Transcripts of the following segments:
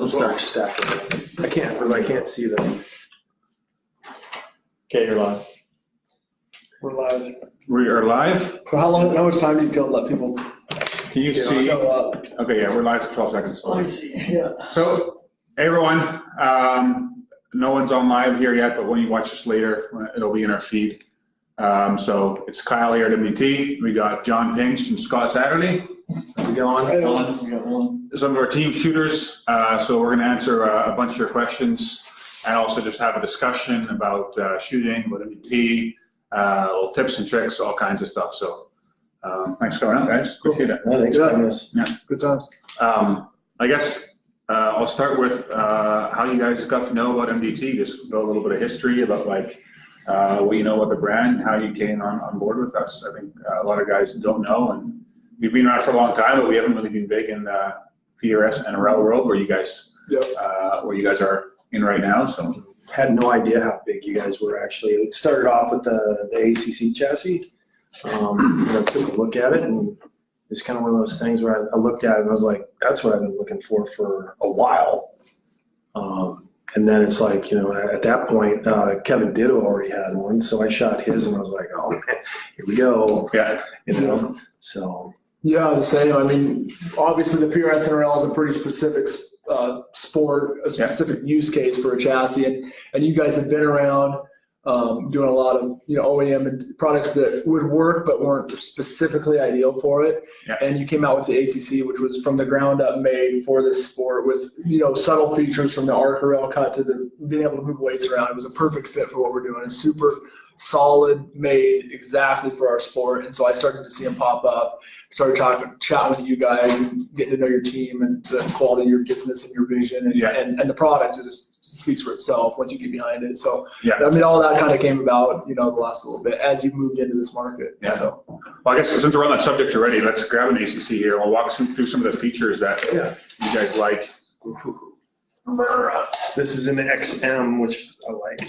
start stacking them. I can't see them. Okay, you're live. We're live. We are live. So how much time do you feel to let people Can you see? show up? Okay, yeah, we're live for 12 seconds. Let me see, yeah. So, hey everyone, no one's on live here yet, but when you watch this later, it'll be in our feed. So it's Kyle here at MDT. We got John Pynch and Scott Satterlee. How's it going? Hey, we got one. Some of our team shooters. So we're going to answer a bunch of your questions and also just have a discussion about shooting, about MDT, little tips and tricks, all kinds of stuff. So thanks for coming out, guys. Appreciate it. Yeah, thanks for having us. Yeah. Good times. I guess I'll start with how you guys got to know about MDT. Just go a little bit of history about like what you know about the brand, how you came on board with us. I think a lot of guys don't know, and we've been around for a long time, but we haven't really been big in the PRS NRL world where you guys are in right now. So Had no idea how big you guys were actually. It started off with the ACC chassis. Took a look at it, and it's kind of one of those things where I looked at it and I was like, that's what I've been looking for a while. And then it's like, at that point, Kevin Ditto already had one, so I shot his and I was like, oh man, here we go. yeah, So. Yeah, the same. I mean, obviously the PRS NRL is a pretty specific sport, a specific use case for a chassis, and you guys have been around doing a lot of OEM and products that would work but weren't specifically ideal for it. Yeah. And you came out with the ACC, which was from the ground up made for this sport with subtle features from the arc rail cut to the being able to move weights around. It was a perfect fit for what we're doing. It's super solid, made exactly for our sport. And so I started to see them pop up, started chatting with you guys and getting to know your team and the quality of your business and your vision and the product. It just speaks for itself once you get behind it. So yeah. I mean, all that kind of came about, the last little bit as you moved into this market. Yeah. So, well, I guess since we're on that subject already, let's grab an ACC here. We'll walk through some of the features that you guys like. This is an XM, which I like.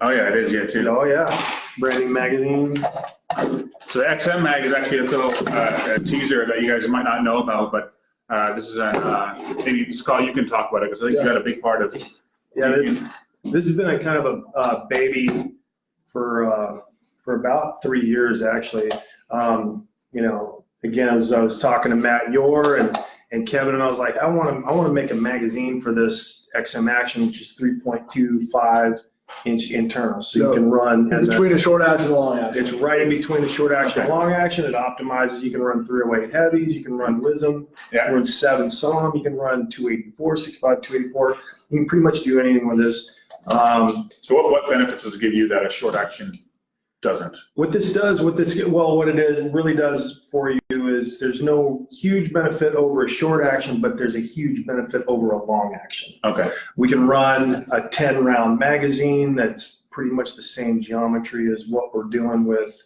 Oh yeah, it is here too. Oh yeah, branding magazine. So the XM mag is actually a little a teaser that you guys might not know about, but this is maybe Scott, you can talk about it because I think you got a big part of. Yeah, this has been a kind of a baby for about 3 years actually. Again, as I was talking to Matt Yor and Kevin, and I was like, I want to make a magazine for this XM Action, which is 3.25 inch internal, so you can run between a short action and long action. It's right in between the short action and long action. It optimizes. You can run 308 heavies. You can run WISM. You can run 7 SOM. You can run 284, 65, 284. You can pretty much do anything with this. So what benefits does it give you that a short action doesn't? What it really does for you is there's no huge benefit over a short action, but there's a huge benefit over a long action. Okay. We can run a 10-round magazine that's pretty much the same geometry as what we're doing with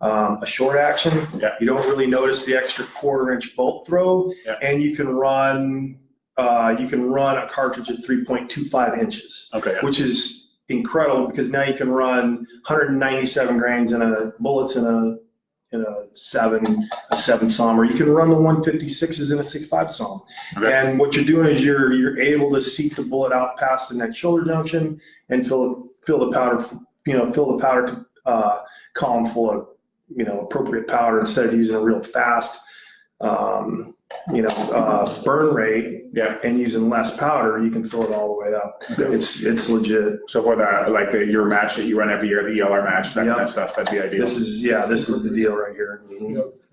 a short action. Yeah. You don't really notice the extra 1/4-inch bolt throw, and you can run a cartridge at 3.25 inches. Okay. Yeah. Which is incredible because now you can run 197 grains in a bullets in a 7 SOM, or you can run the 156s in a 6.5 SOM. Okay. And what you're doing is you're able to seek the bullet out past the neck shoulder junction and fill the powder column full of appropriate powder instead of using a real fast burn rate. Yeah. And using less powder, you can fill it all the way up. Okay. It's legit. So for your match that you run every year, the ELR match, that kind of stuff, that'd be ideal. This is the deal right here.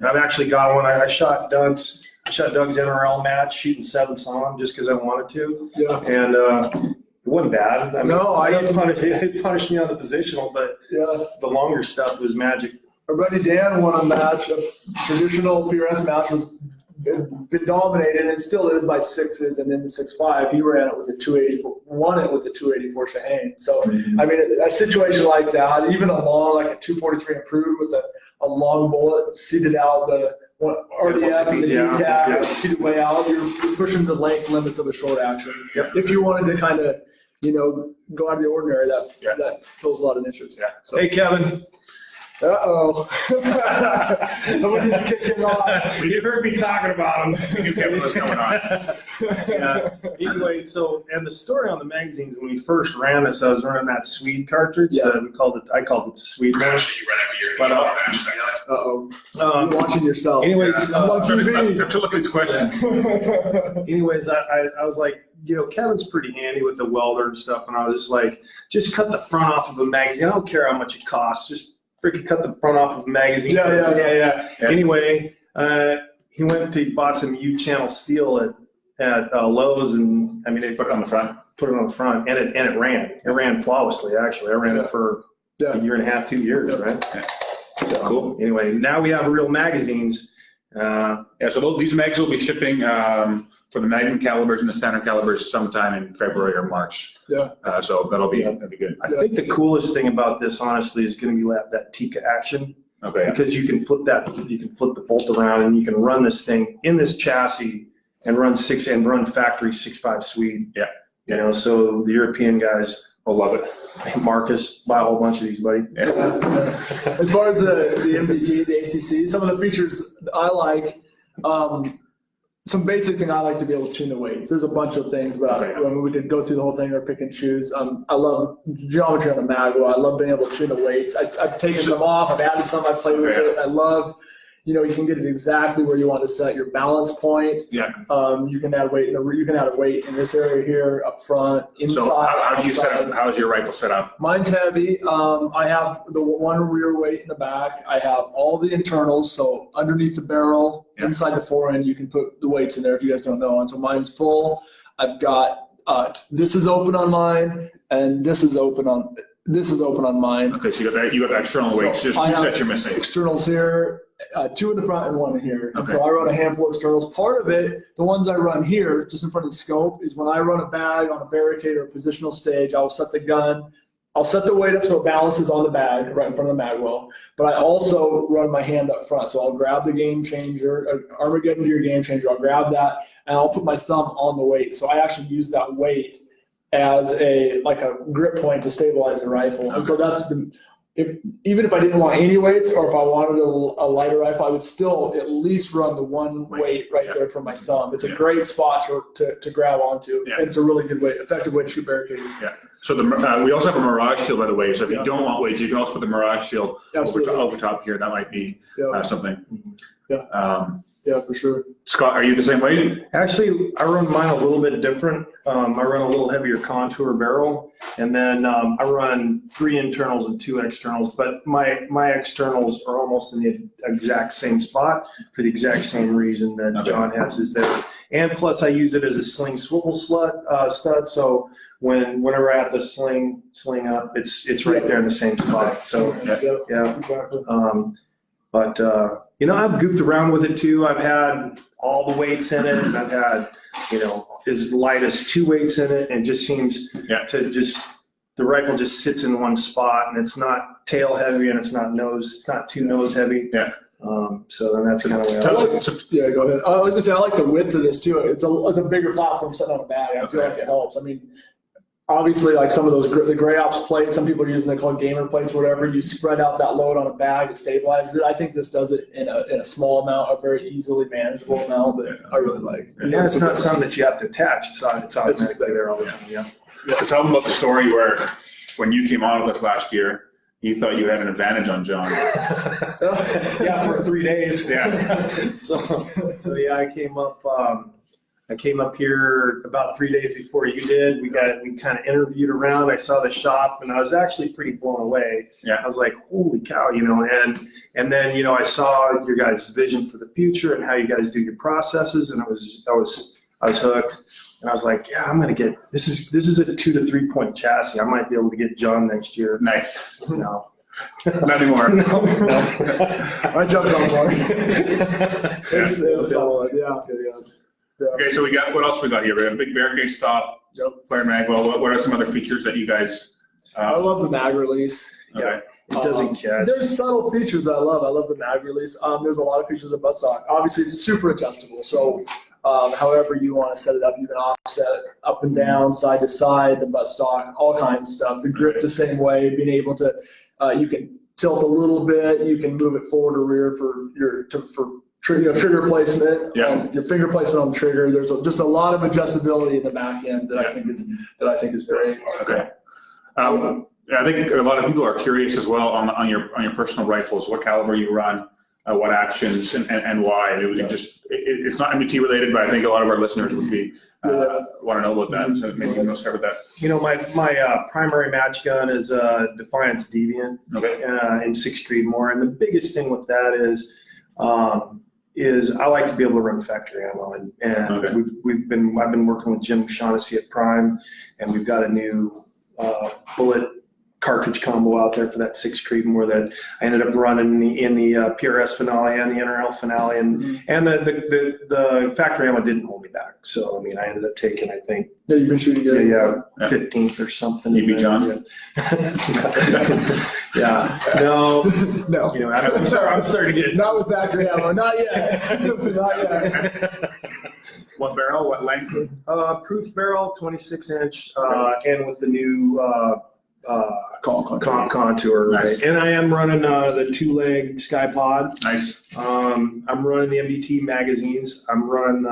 I've actually got one. I shot Doug's NRL match shooting 7 SOM just because I wanted to. Yeah. And it wasn't bad. I mean, it punished me on the positional, but the longer stuff was magic. Our buddy Dan won a match, a traditional PRS match was been dominated and still is by 6s and then the 6.5. He ran it with a 284, won it with a 284 Shaheen. So, I mean, a situation like that, even a long, like a 243 improved with a long bullet, seated out the RDF and the ETAC, seated way out, you're pushing the length limits of a short action. Yep. If you wanted to kind of, go out of the ordinary, that fills a lot of niches. Yeah. So. Hey, Kevin. Uh-oh. Somebody needs to kick him off. You heard me talking about him. We knew Kevin was coming on. Yeah. Anyway, so, and the story on the magazines, when we first ran this, I was running that Swede cartridge. Yeah. I called it the Swede one. But, Uh-oh. You're watching yourself. Anyways, I'm on TV. I'm to look at these questions. anyways, I was like, Kevin's pretty handy with the welder and stuff. And I was just like, just cut the front off of a magazine. I don't care how much it costs. Just freaking cut the front off of a magazine. Yeah. Anyway, he bought some U-channel steel at Lowe's, and I mean, they Put it on the front. put it on the front, and it ran. It ran flawlessly, actually. I ran it for a year and a half, 2 years, right? Yeah. So, Cool. Anyway, now we have real magazines. So these mags will be shipping for the Magnum calibers and the standard calibers sometime in February or March. Yeah. So that'll be good. I think the coolest thing about this, honestly, is going to be that Tika action, Okay. because you can flip the bolt around, and you can run this thing in this chassis and run factory 6.5 Swede. Yeah. So the European guys I'll love it. Marcus, buy a whole bunch of these, buddy. As far as the MDT, the ACC, some of the features I like, some basic thing I like to be able to tune the weights. There's a bunch of things about it. I mean, we could go through the whole thing or pick and choose. I love geometry on the mag. I love being able to tune the weights. I've taken some off. I've added some. I play with it. I love, you can get it exactly where you want to set your balance point. Yeah. You can add weight. You can add a weight in this area here, up front, inside. So how do you outside. set up? How is your rifle set up? Mine's heavy. I have the one rear weight in the back. I have all the internals. So underneath the barrel, inside the forend, you can put the weights in there if you guys don't know. And so mine's full. I've got this is open on mine, and this is open on mine. Okay, so you got the external weights. Just I two have sets you're missing. Externals here, 2 in the front and 1 in here. And Okay. so I run a handful of externals. Part of it, the ones I run here, just in front of the scope, is when I run a bag on a barricade or a positional stage, I'll set the gun. I'll set the weight up so it balances on the bag right in front of the mag well. But I also run my hand up front. So I'll grab the game changer, Armageddon to your game changer. I'll grab that and I'll put my thumb on the weight. So I actually use that weight as a grip point to stabilize the rifle. And so that's even if I didn't want any weights, or if I wanted a lighter rifle, I would still at least run the one weight right there from my thumb. It's a great spot to grab onto. Yeah. And it's a really good effective way to shoot barricades. Yeah. So we also have a Mirage shield, by the way. So if you don't want weights, you can also put the Mirage shield over top here. That might be something. Yeah, for sure. Scott, are you the same way? Actually, I run mine a little bit different. I run a little heavier contour barrel, and then I run 3 internals and 2 externals, but my externals are almost in the exact same spot for the exact same reason that John has is there. And plus I use it as a sling swivel stud, so whenever I have to sling up, it's right there in the same spot. So Exactly. But I've goofed around with it too. I've had all the weights in it, and I've had, as light as 2 weights in it, and it just seems to the rifle just sits in one spot, and it's not tail heavy, and it's not too nose heavy. Yeah. So then that's kind of Yeah, go ahead. I was gonna say I like the width of this too. It's a bigger platform sitting on a bag. I feel like it helps. I mean, obviously, like some of those the Gray Ops plates, some people are using they call it gamer plates, or whatever. You spread out that load on a bag, it stabilizes it. I think this does it in a small amount, a very easily manageable amount that I really like. Yeah, it's not something that you have to attach. It's automatically there all the time. Yeah. So tell them about the story where when you came on with us last year, you thought you had an advantage on John. Yeah, for 3 days. Yeah. So yeah, I came up here about 3 days before you did. We kind of interviewed around. I saw the shop, and I was actually pretty blown away. Yeah. I was like, holy cow, and then I saw your guys' vision for the future and how you guys do your processes, and I was hooked. And I was like, yeah, I'm gonna get this is a 2 to 3 point chassis. I might be able to get John next year. Nice. No. Not anymore. No. I jumped on board. It's solid. Yeah. Okay, so what else we got here? We have a big barricade stop, flare mag. Well, what are some other features that you guys? I love the mag release. Okay. It doesn't catch. There's subtle features I love. I love the mag release. There's a lot of features of buttstock. Obviously, it's super adjustable. So however you want to set it up, you can offset up and down, side to side, the buttstock, all kinds of stuff. The grip the same way, being able to, you can tilt a little bit. You can move it forward or rear for trigger placement. Yeah. Your finger placement on the trigger. There's just a lot of adjustability in the back end that I think is very Okay. I think a lot of people are curious as well on your personal rifles, what caliber you run, what actions, and why. It's not MDT related, but I think a lot of our listeners would be want to know about that. So maybe we'll start with that. You know, my primary match gun is Defiance Deviant in 6 Creedmoor, and the biggest thing with that is I like to be able to run factory ammo, and I've been working with Jim Shaughnessy at Prime, and we've got a new bullet cartridge combo out there for that 6 Creedmoor that I ended up running in the PRS finale and the NRL finale, and the factory ammo didn't hold me back. So I mean, I ended up taking, I think, you've been shooting good. 15th or something. You beat John? No. No. You know, I'm starting to get not with factory ammo. Not yet. Not yet. What barrel? What length? Proof barrel, 26-inch, and with the new contour. Nice. Right? And I am running the 2-leg Sky Pod. Nice. I'm running the MDT magazines. I'm running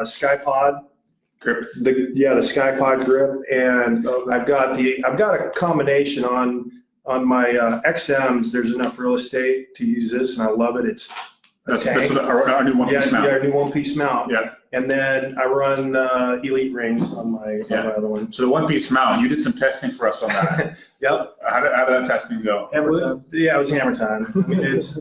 a Sky Pod Grip. The Sky Pod grip, and I've got a combination on my XMs. There's enough real estate to use this, and I love it. It's That's our new one-piece mount. Yeah, our new one-piece mount. Yeah. And then I run Elite rings on my other one. So the one-piece mount, you did some testing for us on that. Yep. How did that testing go? It was hammer time. I mean, it's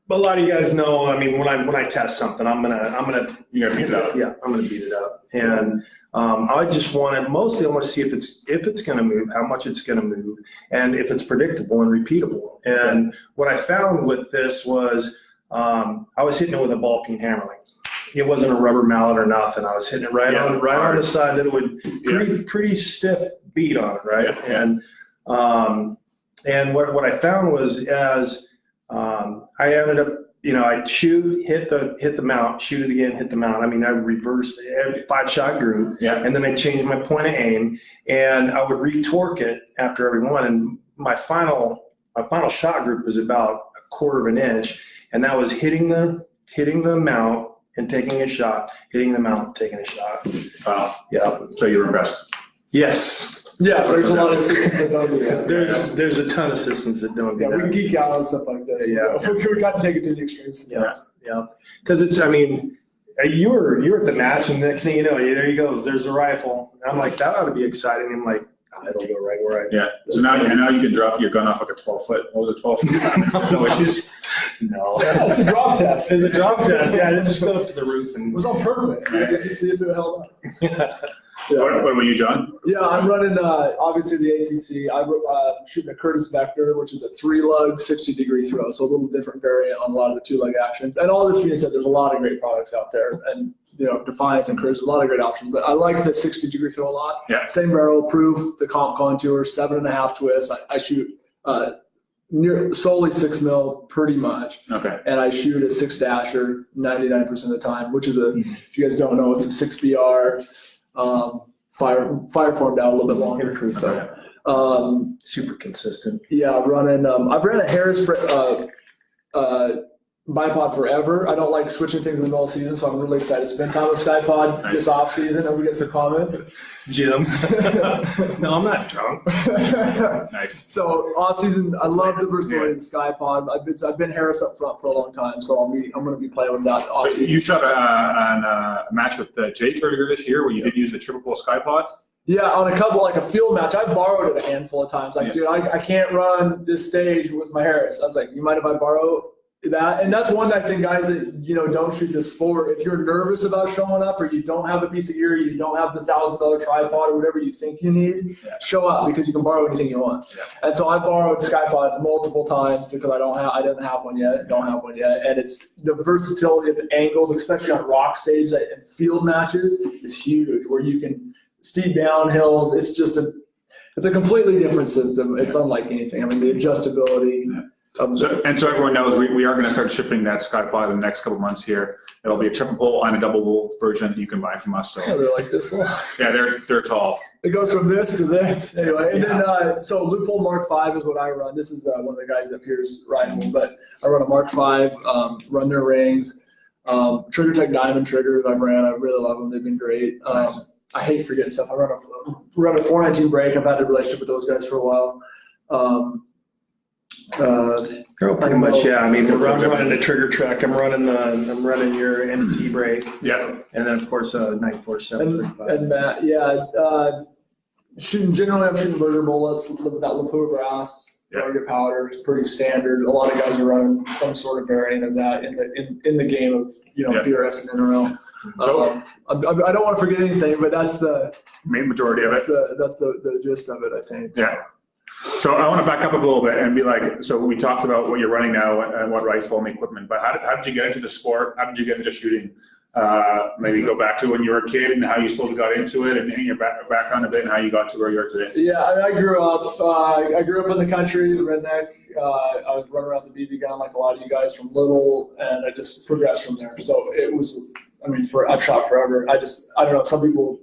but a lot of you guys know. I mean, when I test something, I'm gonna You gotta beat it up. Yeah, I'm gonna beat it up. And I just want to see if it's gonna move, how much it's gonna move, and if it's predictable and repeatable. And what I found with this was I was hitting it with a ball peen hammer. Like, it wasn't a rubber mallet or nothing. I was hitting it right on the side that it would pretty stiff beat on it, right? Yeah. And what I found was as I ended up, I'd shoot, hit the mount, shoot it again, hit the mount. I mean, I reversed every 5-shot group, and then I changed my point of aim, and I would retorque it after every one. And my final shot group was about 1/4 of an inch, and that was hitting the mount and taking a shot, hitting the mount, taking a shot. Wow. Yeah. So you were impressed. Yes. Yeah, there's a lot of systems that don't do that. There's a ton of systems that don't do that. We geek out on stuff like this. Yeah. We got to take it to the extremes. Yeah. Because you were at the match, and the next thing you know, there he goes. There's a rifle. And I'm like, that ought to be exciting. I'm like, it'll go right where I. Yeah. So now you can drop your gun off like a 12-foot. What was it, 12 feet? No issues. No. Yeah, it's a drop test. It's a drop test. Yeah, I just go up to the roof and. It was on purpose. Yeah. Did you see if it held up? Yeah. What about you, John? Yeah, I'm running obviously the ACC. I'm shooting a Curtis Vector, which is a 3-lug 60-degree throw, so a little different variant on a lot of the 2-leg actions. And all this being said, there's a lot of great products out there, and Defiance and Curtis, a lot of great options. But I like the 60-degree throw a lot. Yeah. Same barrel, proof, the comp contour, 7.5 twist. I shoot solely 6 mil pretty much. Okay. And I shoot a 6-dasher 99% of the time, which is if you guys don't know, it's a 6BR. Fire formed out a little bit longer. So, super consistent. Yeah, running. I've ran a Harris bipod forever. I don't like switching things in the middle of the season, so I'm really excited to spend time with SkyPod this off season, and we get some comments. Jim. No, I'm not drunk. Nice. So off season, I love the versatility of the SkyPod. I've been Harris up front for a long time, so I'm going to be playing with that off season. You shot a match with Jake earlier this year where you did use the triple SkyPod. Yeah, on a couple, like a field match, I borrowed it a handful of times. Like, dude, I can't run this stage with my Harris. I was like, you mind if I borrow that? And that's one nice thing, guys, that don't shoot this sport. If you're nervous about showing up, or you don't have a piece of gear, you don't have the $1,000 tripod or whatever you think you need, show up, because you can borrow anything you want. Yeah. And so I borrowed SkyPod multiple times because I didn't have one yet, and it's the versatility of the angles, especially on rock stage and field matches, is huge. Where you can steep downhills, it's a completely different system. It's unlike anything. I mean, the adjustability. So everyone knows we are going to start shipping that Skypod in the next couple months here. It'll be a triple bolt and a double bolt version that you can buy from us. So Yeah, they're like this long. yeah, they're tall. It goes from this to this. Anyway, and then, so Loophole Mark V is what I run. This is one of the guys up here's rifle, but I run a Mark V, run their rings. Trigger Tech Diamond triggers I've ran. I really love them. They've been great. I hate forgetting stuff. I run a 419 break. I've had a relationship with those guys for a while. Pretty much, yeah. I mean, I'm running the Trigger Trek. I'm running your MDT brake. Yeah. And then of course 947. And Matt, yeah. Generally, I'm shooting burger bullets with that Lapua brass. Target powder is pretty standard. A lot of guys are running some sort of variant of that in the game of PRS and NRL. So I don't want to forget anything, but that's the main majority of it. That's the gist of it, I think. Yeah. So I want to back up a little bit and be like, so we talked about what you're running now and what rifle and equipment, but how did you get into the sport? How did you get into shooting? Maybe go back to when you were a kid and how you slowly got into it, and your background a bit and how you got to where you are today. Yeah, I grew up in the country, the redneck. I was running around the BB gun like a lot of you guys from little, and I just progressed from there. So it was, I've shot forever. I don't know, some people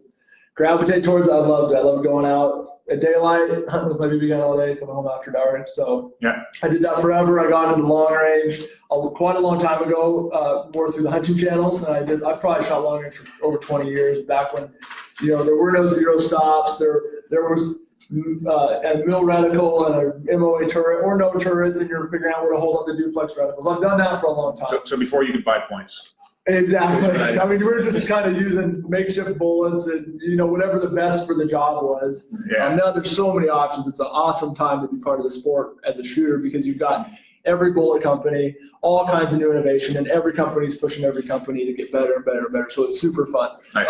gravitate towards it. I loved it. I loved going out at daylight, hunting with my BB gun all day, coming home after dark. So yeah, I did that forever. I got into long range quite a long time ago, more through the hunting channels. And I've probably shot long range for over 20 years, back when, there were no zero stops. There was a mill reticle and a MOA turret or no turrets, and you're figuring out where to hold on the duplex reticles. I've done that for a long time. So before you could buy points. Exactly. We're just kind of using makeshift bullets and, whatever the best for the job was. Yeah. Now there's so many options. It's an awesome time to be part of the sport as a shooter because you've got every bullet company, all kinds of new innovation, and every company's pushing every company to get better and better and better. So it's super fun. Nice.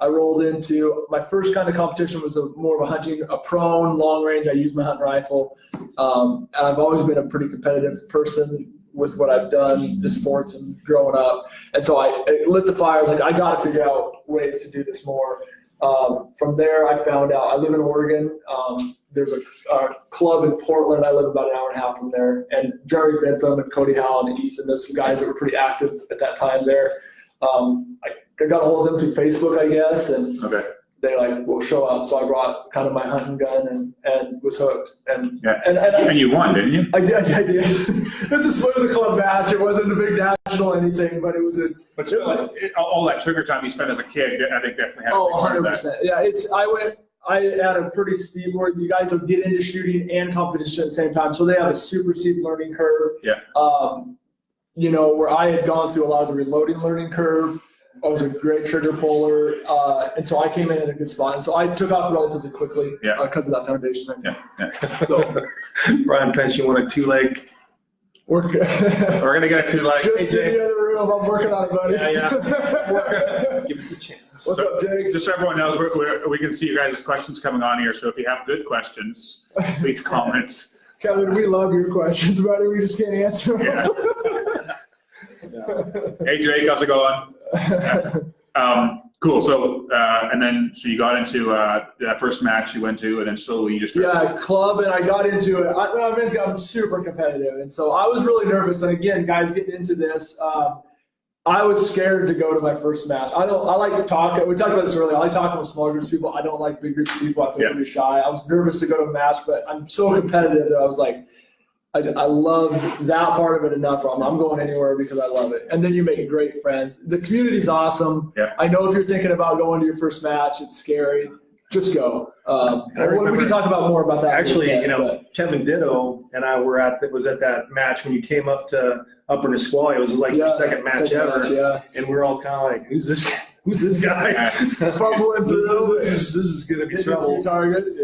I rolled into my first kind of competition was more of a prone, long range. I used my hunting rifle. And I've always been a pretty competitive person with what I've done to sports and growing up. And so I lit the fire. I was like, I got to figure out ways to do this more. From there, I found out I live in Oregon. There's a club in Portland. I live about an hour and a half from there. And Jerry Bentham and Cody Howell and Easton, there's some guys that were pretty active at that time there. I got a hold of them through Facebook, I guess. And they will show up. So I brought kind of my hunting gun and was hooked. And you won, didn't you? I did. It was a club match. It wasn't a big national anything, but it was a. But still, all that trigger time you spent as a kid, I think definitely had. 100%. Yeah, I had a pretty steep where you guys would get into shooting and competition at the same time. So they have a super steep learning curve. Yeah. Where I had gone through a lot of the reloading learning curve. I was a great trigger puller, and so I came in at a good spot. And so I took off relatively quickly because of that foundation. Yeah. So, Brian Pynch, you want a 2-leg? We're gonna get a 2-leg. Just in the other room. I'm working on it, buddy. Yeah. Give us a chance. What's up, Jake? Just so everyone knows, we can see you guys' questions coming on here. So if you have good questions, please comment. Kevin, we love your questions, buddy. We just can't answer them. Yeah. Hey, Jake, how's it going? Cool. So, so you got into that first match you went to, and then slowly you just club, and I got into it. I'm super competitive, and so I was really nervous. And again, guys, getting into this, I was scared to go to my first match. I like to talk. We talked about this earlier. I like talking with small groups of people. I don't like big groups of people. I feel pretty shy. I was nervous to go to a match, but I'm so competitive that I was like, I love that part of it enough. I'm going anywhere because I love it. And then you make great friends. The community's awesome. Yeah. I know if you're thinking about going to your first match, it's scary. Just go. We can talk about more about that. Actually, Kevin Ditto and I were at that match when you came up to Upper Nisqually. It was like your second match ever. And we're all kind of like, who's this guy? Fumbling through. This is going to be trouble. A few targets.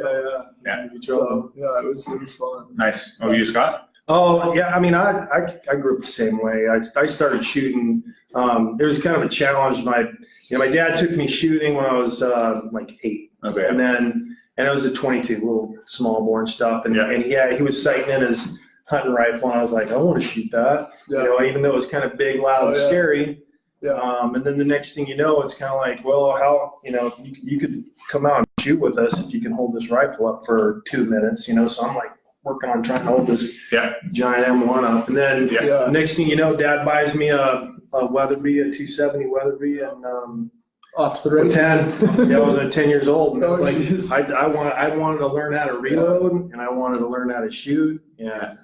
Yeah. So, it was fun. Nice. Oh, you just got? Oh, yeah. I grew up the same way. I started shooting. It was kind of a challenge. My dad took me shooting when I was like 8. Okay. And it was a 22, little small bore and stuff. And he was sighting in his hunting rifle, and I was like, I want to shoot that. Yeah. Even though it was kind of big, loud, and scary. Yeah. And then the next thing you know, it's kind of like, well, how you could come out and shoot with us if you can hold this rifle up for 2 minutes. So I'm like working on trying to hold this Yeah. giant M1 up. And then Yeah. next thing you know, Dad buys me a Weatherby, a 270 Weatherby, and Off to the for races. 10. I was 10 years old, and I was like, geez. I wanted to learn how to reload, and I wanted to learn how to shoot. Yeah.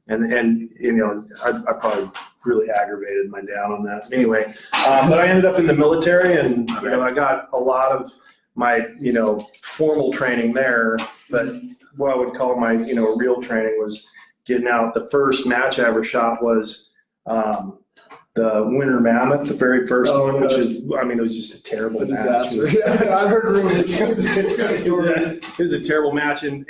And you know, I probably really aggravated my dad on that. Anyway, but I ended up in the military, and you know, I got a lot of my, you know, formal training there, but what I would call my, you know, real training was getting out. The first match I ever shot was the Winter Mammoth, the very first one, which is, I mean, it was just a terrible match. Disaster. Yeah, I've heard rumors. It was a terrible match, and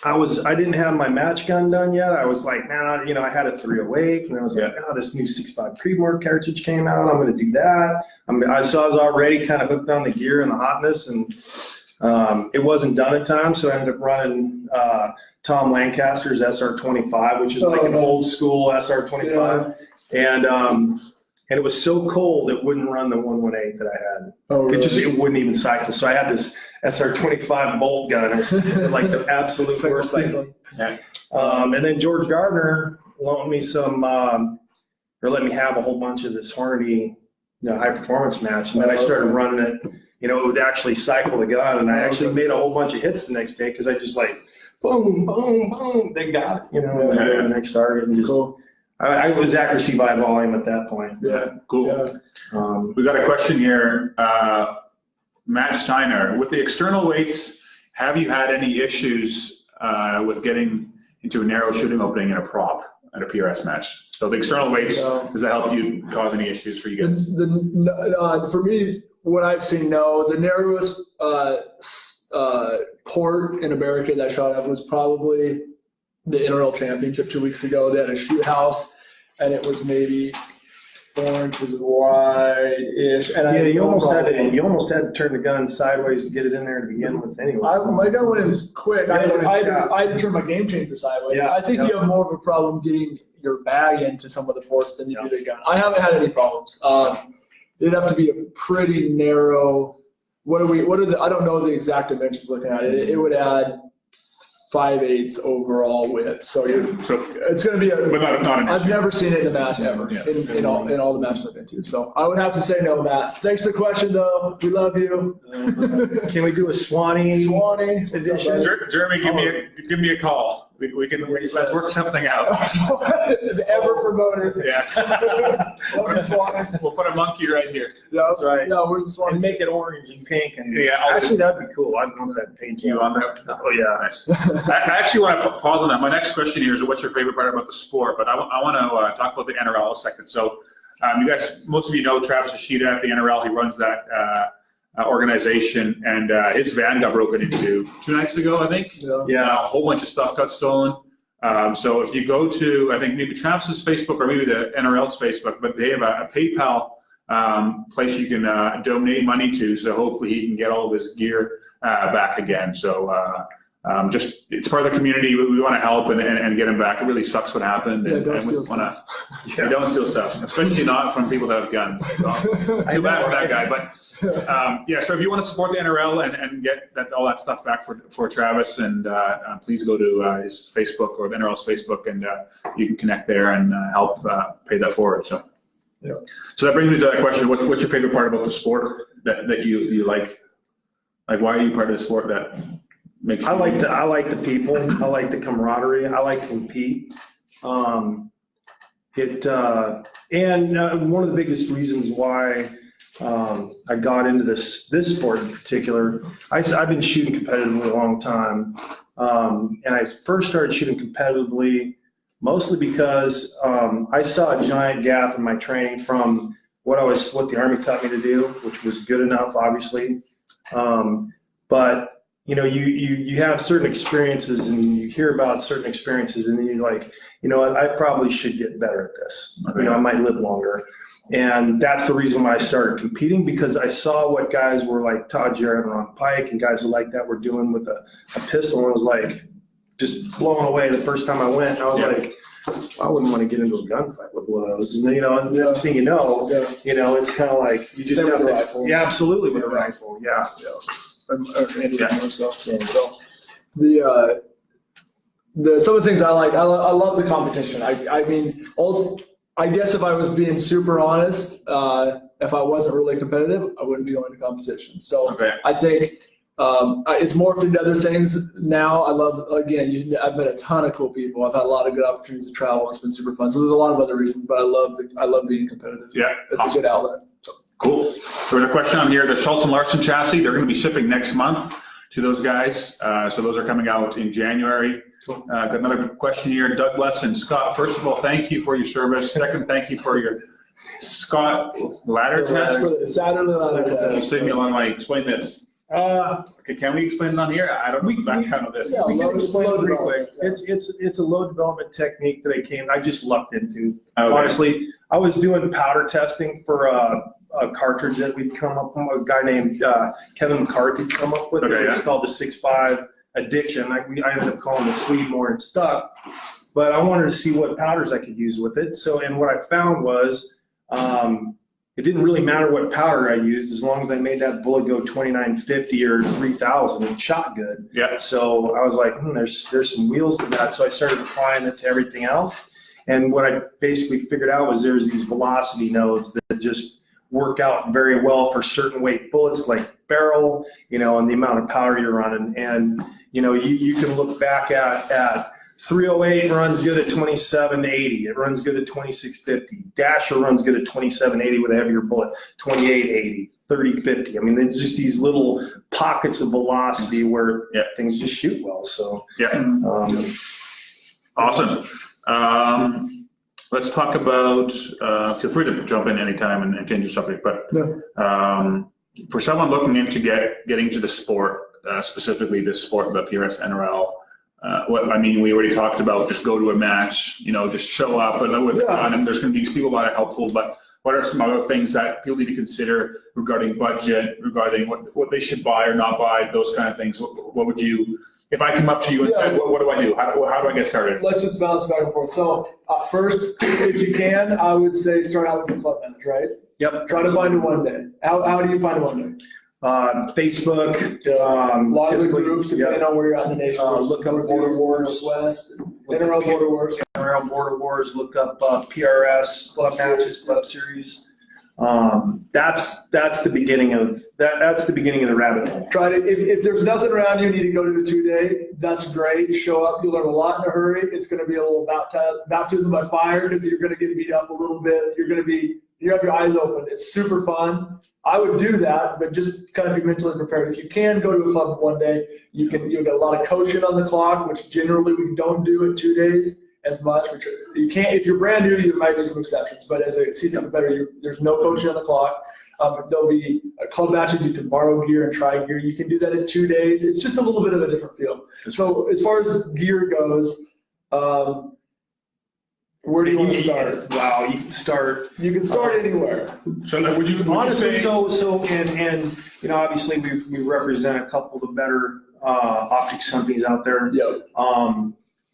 I didn't have my match gun done yet. I was like, man, you know, I had a 308, and I was like, oh, this new 6.5 Creedmoor cartridge came out. I'm going to do that. I was already kind of hooked on the gear and the hotness, and it wasn't done in time, so I ended up running Tom Lancaster's SR25, which is like an old school SR25, and it was so cold it wouldn't run the 118 that I had. Oh, really? It wouldn't even cycle. So I had this SR25 bolt gun. It's like the absolute worst thing. Yeah. And then George Gardner loaned me some, or let me have a whole bunch of this Hornady, you know, high performance match, and then I started running it. You know, it would actually cycle the gun, and I actually made a whole bunch of hits the next day because I just like boom, boom, boom. They got it. You know, the next target, and just. Cool. I was accuracy by volume at that point. Yeah. Cool. Yeah. We got a question here. Matt Steiner, with the external weights, have you had any issues with getting into a narrow shooting opening in a prop at a PRS match? So the external weights, does that help you cause any issues for you guys? For me, what I've seen, no. The narrowest port in a barricade that I shot at was probably the NRL Championship 2 weeks ago. They had a shoot house, and it was maybe 4 inches wide-ish. And you almost had to turn the gun sideways to get it in there to begin with. Anyway, my gun went in quick. I had to turn my game changer sideways. Yeah, I think you have more of a problem getting your bag into some of the ports than you do the gun. I haven't had any problems. It'd have to be a pretty narrow. I don't know the exact dimensions looking at it. It would add 5/8 overall width. So it's going to be But not an issue. I've never seen it in a match ever in all the matches I've been to. So I would have to say no, Matt. Thanks for the question, though. We love you. Can we do a Swanee edition? Jeremy, give me a call. Let's work something out. The ever promoter. Yes. We'll put a monkey right here. Yeah, That's right. Yeah, where's the Swanee? And make it orange and pink. And actually, that'd be cool. I'd want that paint. You on that? Oh yeah. Nice. I actually want to pause on that. My next question here is, what's your favorite part about the sport? But I want to talk about the NRL a second. So, you guys, most of you know Travis Ishida at the NRL. He runs that organization, and his van got broken into 2 nights ago, I think. Yeah. A whole bunch of stuff got stolen. So if you go to, I think maybe Travis's Facebook or maybe the NRL's Facebook, but they have a PayPal place you can donate money to. So hopefully he can get all of his gear back again. So just it's part of the community. We want to help and get him back. It really sucks what happened. Yeah, don't and steal we stuff. Don't steal stuff, especially not from people that have guns. So, too bad for that guy. But so if you want to support the NRL and get all that stuff back for Travis, and please go to his Facebook or the NRL's Facebook, and you can connect there and help pay that forward. So. Yeah. So that brings me to that question. What's your favorite part about the sport that you like? Like, why are you part of the sport that makes you? I like the people. I like the camaraderie. I like to compete. And one of the biggest reasons why I got into this sport in particular, I've been shooting competitively a long time. And I first started shooting competitively mostly because I saw a giant gap in my training from what the Army taught me to do, which was good enough, obviously. But you know, you have certain experiences and you hear about certain experiences, and then you're like, you know, I probably should get better at this. Okay. You know, I might live longer. And that's the reason why I started competing, because I saw what guys were like Todd Jarrett and Ron Pike and guys who like that were doing with a pistol, and I was like, just blown away the first time I went. And I was like, I wouldn't want to get into a gunfight with one of those. And, you know, and the next thing you know, it's kind of like you just have to. Rifle. Yeah, absolutely, with a rifle. Yeah. So some of the things I like, I love the competition. I mean, I guess if I was being super honest, if I wasn't really competitive, I wouldn't be going to competition. So I think it's morphed into other things now. I love, again, I've met a ton of cool people. I've had a lot of good opportunities to travel. It's been super fun. So there's a lot of other reasons, but I love being competitive. Yeah, it's awesome. A good outlet. So. Cool. There's a question on here. The Schultz and Larson chassis, they're going to be shipping next month to those guys. So those are coming out in January. Got another question here. Douglas and Scott, first of all, thank you for your service. Second, thank you for your Scott ladder test. Satterlee ladder test. You saved me a lot of money. Explain this. Okay, can we explain it on here? I don't know the background of this. Yeah, we can explain it pretty quick. It's a load development technique that I just lucked into. Okay. Honestly, I was doing powder testing for a cartridge that we'd come up with, a guy named Kevin McCarthy come up with. Okay, it's called the 6.5 Addiction. I ended up calling the sleeve more and stuck, but I wanted to see what powders I could use with it. So, and what I found was it didn't really matter what powder I used as long as I made that bullet go 2950 or 3000 and shot good. Yeah. So I was like, there's some wheels to that. So I started applying it to everything else. And what I basically figured out was there's these velocity nodes that just work out very well for certain weight bullets like barrel, and the amount of powder you're running. And, you can look back at 308 runs good at 2780. It runs good at 2650. Dasher runs good at 2780 with a heavier bullet, 2880, 3050. I mean, there's just these little pockets of velocity where things just shoot well. So, awesome. Let's talk about, feel free to jump in anytime and change the subject, but for someone looking into getting to the sport, specifically this sport, the PRS NRL, we already talked about just go to a match, just show up with the gun, and there's going to be people that are helpful, but what are some other things that people need to consider regarding budget, regarding what they should buy or not buy, those kind of things? What would you, if I come up to you and say, what do I do? How do I get started? Let's just bounce back and forth. So first, if you can, I would say start out with a club match, right? Yep. Try to find a one day. How do you find a one day? Facebook. A lot of the groups, depending on where you're at in the nation. Look up Border Wars. West, NRL Border Wars. NRL Border Wars. Look up PRS club matches, club series. That's the beginning of that's the beginning of the rabbit hole. Try to if there's nothing around you, you need to go to the 2-day. That's great. Show up. You'll learn a lot in a hurry. It's going to be a little baptism by fire because you're going to get beat up a little bit. You have your eyes open. It's super fun. I would do that, but just kind of be mentally prepared. If you can go to a club one day, you'll get a lot of coaching on the clock, which generally we don't do at 2 days as much. Which you can't. If you're brand new, there might be some exceptions, but as a season competitor, there's no coaching on the clock. There'll be club matches. You can borrow gear and try gear. You can do that in 2 days. It's just a little bit of a different feel. So as far as gear goes, where do you want to start? Wow, you can start. You can start anywhere. So would you honestly? Say, and obviously we represent a couple of the better optics companies out there. Yep.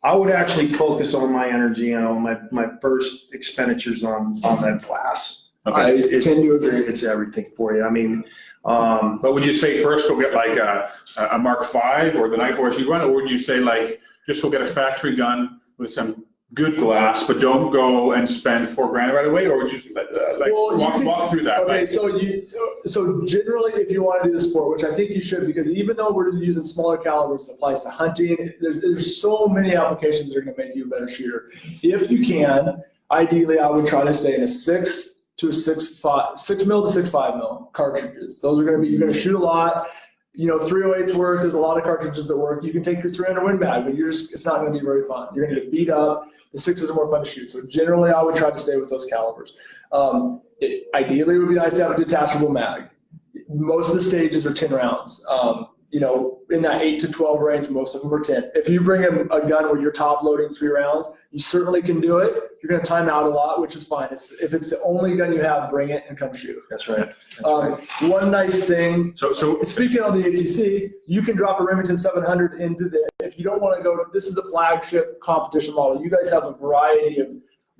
I would actually focus on my energy and on my first expenditures on that glass. Okay. I tend to agree. It's everything for you. I mean. But would you say first go get like a Mark V or the Night Force you run, or would you say like just go get a factory gun with some good glass, but don't go and spend $4,000 right away, or would you walk through that? Okay, so generally, if you want to do the sport, which I think you should, because even though we're using smaller calibers, it applies to hunting. There's so many applications that are going to make you a better shooter. If you can, ideally, I would try to stay in a 6 mil to 6.5 mil cartridges. Those are going to be, you're going to shoot a lot. 308s work. There's a lot of cartridges that work. You can take your 300 Win Mag, but it's not going to be very fun. You're going to get beat up. The 6s are more fun to shoot. So generally, I would try to stay with those calibers. Ideally, it would be nice to have a detachable mag. Most of the stages are 10 rounds. In that 8 to 12 range, most of them are 10. If you bring a gun where you're top loading 3 rounds, you certainly can do it. You're going to time out a lot, which is fine. If it's the only gun you have, bring it and come shoot. That's right. One nice thing. So speaking on the ACC, you can drop a Remington 700 into the. If you don't want to go, this is the flagship competition model. You guys have a variety of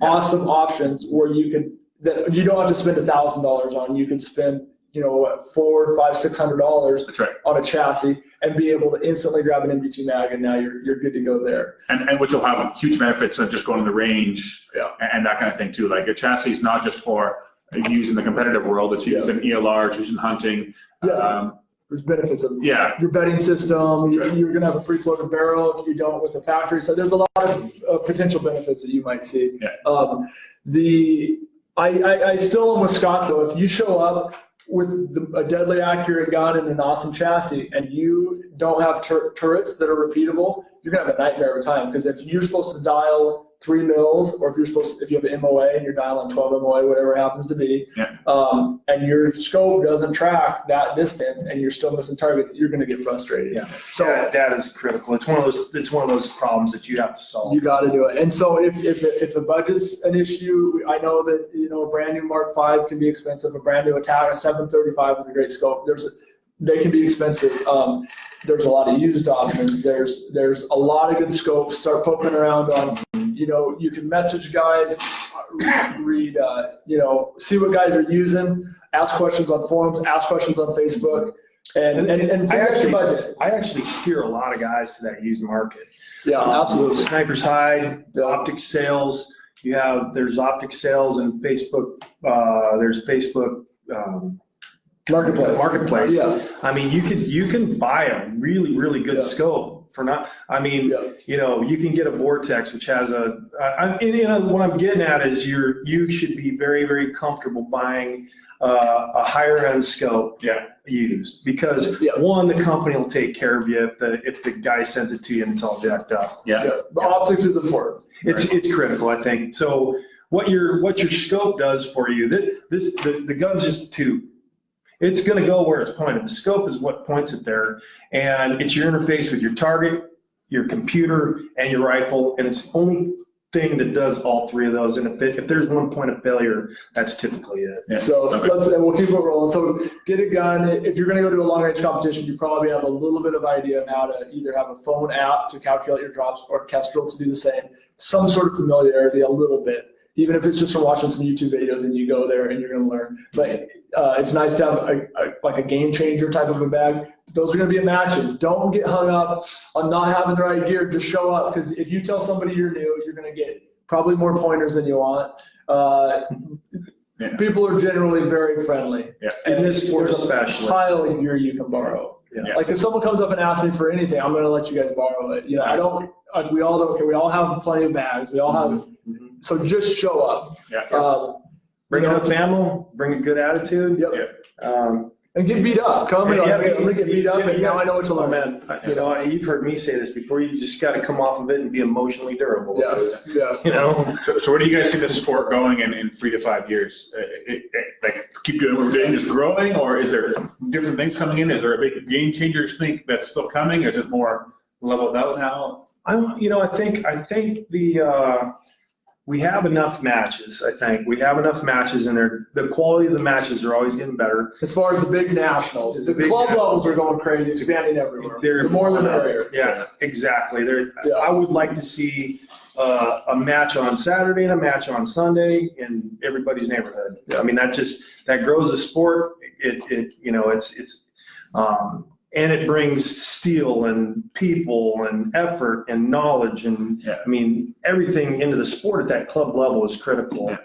awesome options where you don't have to spend $1,000 on. You can spend $400, $500, $600 That's right. on a chassis and be able to instantly grab an MDT mag, and now you're good to go there. And which will have huge benefits of just going to the range Yeah. and that kind of thing too. Like a chassis is not just for use in the competitive world, it's used in ELR, it's used in hunting. Yeah. There's benefits of Yeah. your bedding system. You're going to have a free floating barrel if you don't with the factory. So there's a lot of potential benefits that you might see. Yeah. I still am with Scott though. If you show up with a deadly accurate gun and an awesome chassis, and you don't have turrets that are repeatable, you're gonna have a nightmare of a time. Because if you're supposed to dial 3 mils, or if you have an MOA and you're dialing 12 MOA, whatever it happens to be, and your scope doesn't track that distance, and you're still missing targets, you're gonna get frustrated. Yeah. So that is critical. It's one of those problems that you have to solve. you got to do it. And so if the budget's an issue, I know that a brand new Mark V can be expensive. A brand new Attack, a 735 is a great scope. They can be expensive. There's a lot of used options. There's a lot of good scopes. Start poking around on. You can message guys, read, see what guys are using, ask questions on forums, ask questions on Facebook, and figure out your budget. I actually steer a lot of guys to that used market. Yeah, absolutely. Sniper's Hide, optic sales. There's optic sales and Facebook. There's Facebook. Marketplace. Yeah. I mean, you can buy a really, really good scope for not. I mean, you can get a Vortex, which has what I'm getting at is you should be very, very comfortable buying a higher end scope used, because one, the company will take care of you if the guy sends it to you and it's all jacked up. The optics is important. It's critical, I think. So what your scope does for you, the gun's just a tube. It's going to go where it's pointed. The scope is what points it there, and it's your interface with your target, your computer, and your rifle, and it's the only thing that does all three of those. And if there's one point of failure, that's typically it. Yeah. So we'll keep it rolling. So get a gun. If you're going to go to a long range competition, you probably have a little bit of idea of how to either have a phone app to calculate your drops or Kestrel to do the same. Some sort of familiarity, a little bit. Even if it's just from watching some YouTube videos and you go there and you're going to learn. But it's nice to have a game changer type of a bag. Those are going to be at matches. Don't get hung up on not having the right gear. Just show up, because if you tell somebody you're new, you're going to get probably more pointers than you want. People are generally very friendly. In this sport there's especially. a pile of gear you can borrow. Like if someone comes up and asks me for anything, I'm going to let you guys borrow it. We all don't care. We all have plenty of bags. We all have. So just show up. Bring enough ammo, bring a good attitude. And get beat up. Come in. I'm going to get beat up, and now I know what to learn. Man, you've heard me say this before. You just got to come off of it and be emotionally durable. So where do you guys see this sport going in 3 to 5 years? Like keep doing what we're doing, just growing, or is there different things coming in? Is there a big game changer you think that's still coming? Or is it more leveled out now? I think we have enough matches. I think we have enough matches, and the quality of the matches are always getting better. As far as the big nationals, the club levels are going crazy, expanding everywhere. The more the merrier. Yeah, exactly. I would like to see a match on Saturday and a match on Sunday in everybody's neighborhood. I mean, that grows the sport. And it brings steel and people and effort and knowledge and I mean, everything into the sport at that club level is critical.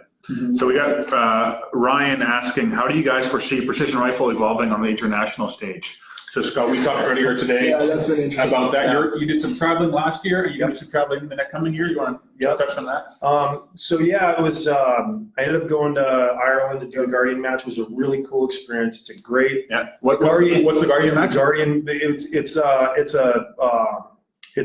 So we got Ryan asking, how do you guys foresee precision rifle evolving on the international stage? So Scott, we talked earlier today that's been interesting. about that. You did some traveling last year. You do some traveling in the coming year. You want to touch on that? It was. I ended up going to Ireland to do a Guardian match. It was a really cool experience. It's a great. What's the Guardian match? Guardian. It's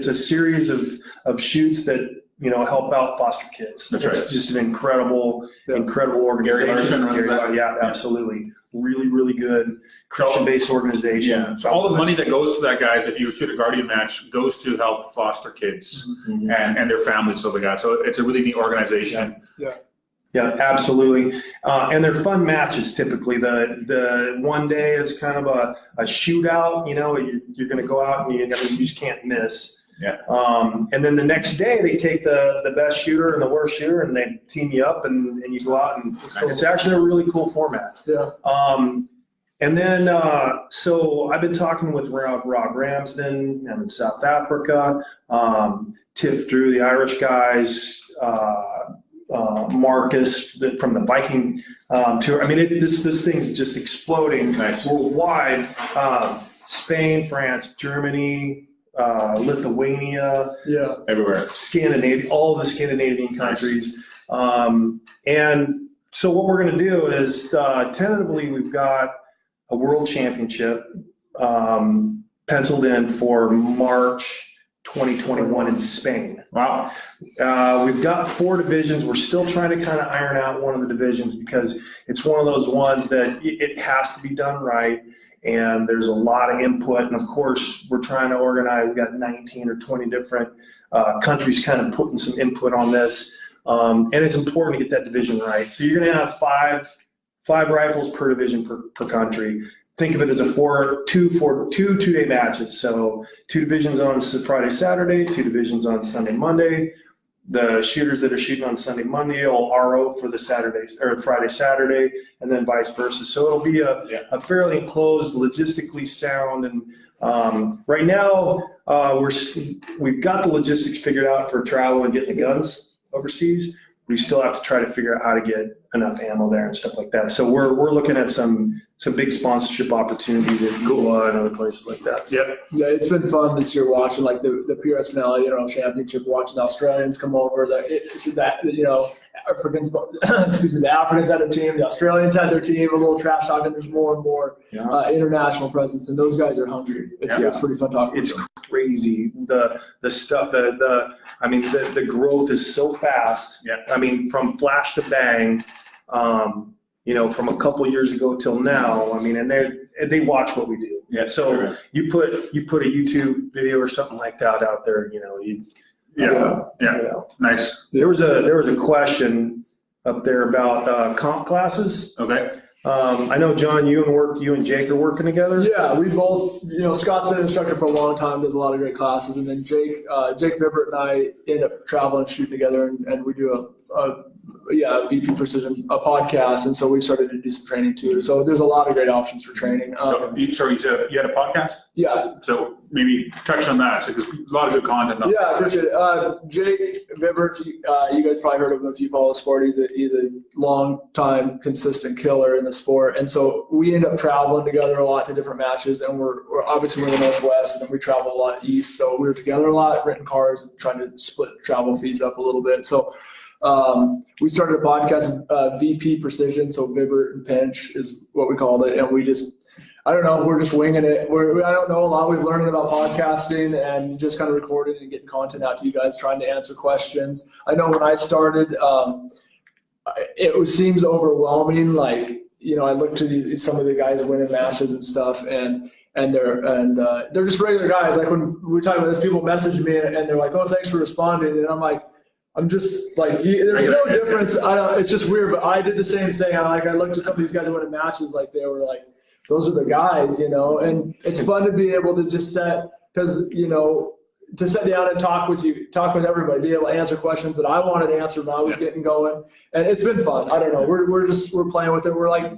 a series of shoots that help out foster kids. That's right. It's just an incredible organization. Absolutely. Really, really good Christian-based organization. So all the money that goes to that, guys, if you shoot a Guardian match, goes to help foster kids and their families. So it's a really neat organization. Yeah, absolutely. And they're fun matches typically. The one day is kind of a shootout. You're going to go out and you just can't miss. And then the next day they take the best shooter and the worst shooter and they team you up and you go out and it's actually a really cool format. And then, so I've been talking with Rob Ramsden. I'm in South Africa. Tiff Drew, the Irish guys. Marcus from the Viking tour. I mean, this thing's just exploding worldwide. Spain, France, Germany, Lithuania, everywhere. Scandinavia, all the Scandinavian countries. And so what we're going to do is tentatively we've got a world championship penciled in for March 2021 in Spain. Wow. We've got 4 divisions. We're still trying to kind of iron out one of the divisions because it's one of those ones that it has to be done right. And there's a lot of input. And of course, we're trying to organize. We've got 19 or 20 different countries kind of putting some input on this. And it's important to get that division right. So you're going to have five rifles per division per country. Think of it as two 2-day matches. So 2 divisions on Friday, Saturday, 2 divisions on Sunday, Monday. The shooters that are shooting on Sunday, Monday will RO for the Friday, Saturday, and then vice versa. So it'll be a fairly enclosed, logistically sound. And right now we've got the logistics figured out for travel and getting the guns overseas. We still have to try to figure out how to get enough ammo there and stuff like that. So we're looking at some big sponsorship opportunities at Goa and other places like that. So. Yeah, it's been fun this year watching like the PRS finale, championship, watching the Australians come over. Africans, the Africans had a team, the Australians had their team, a little trash talking. There's more and more international presence, and those guys are hungry. It's pretty fun talking. It's crazy the stuff the growth is so fast. Yeah. I mean, from flash to bang, from a couple years ago till now. I mean, and they watch what we do. Yeah. So sure. you put a YouTube video or something like that out there. Nice. There was a question up there about comp classes. Okay. I know, John, you and Jake are working together. Yeah, we both, Scott's been an instructor for a long time, does a lot of great classes, and then Jake Vibert and I end up traveling and shooting together, and we do a VP Precision, a podcast, and so we started to do some training too. So there's a lot of great options for training. So you had a podcast? Yeah. So maybe touch on that, because a lot of good content. Yeah, I appreciate it. Jake Vibert, you guys probably heard of him if you follow the sport. He's a long time consistent killer in the sport, and so we end up traveling together a lot to different matches, and we're obviously we're in the Northwest, and then we travel a lot east, so we were together a lot, renting cars and trying to split travel fees up a little bit. So we started a podcast, VP Precision, so Vibert and Pynch is what we called it, and I don't know, we're just winging it. I don't know a lot. We've learned about podcasting and just kind of recording and getting content out to you guys, trying to answer questions. I know when I started, it seems overwhelming. Like, I look to some of the guys winning matches and stuff, and they're just regular guys. Like when we're talking about this, people message me and they're like, "Oh, thanks for responding," and I'm like, I'm just like, there's no difference. It's just weird, but I did the same thing. I looked at some of these guys that winning matches, like they were like, those are the guys, and it's fun to be able to just to sit down and talk with everybody, be able to answer questions that I wanted to answer when I was getting going. And it's been fun. I don't know. We're playing with it. We're like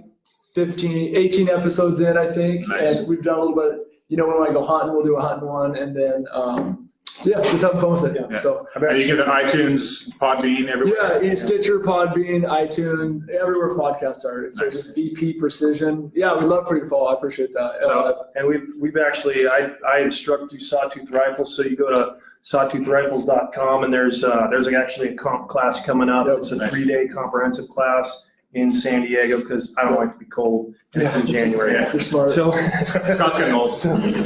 18 episodes in, I think. Nice. And we've done a little bit, when I go hunting, we'll do a hunting one. And then, just having fun with it. Yeah. So you get iTunes, Podbean, everywhere. Yeah, Stitcher, Podbean, iTunes, everywhere podcasts are. So just VP Precision. Yeah, we'd love for you to follow. I appreciate that. And we've actually I instruct through Sawtooth Rifles. So you go to sawtoothrifles.com, and there's actually a comp class coming up. Yep. It's a 3-day comprehensive class in San Diego, because I don't like to be cold. And it's in January. Yeah, you're smart. So Scott's getting old. We've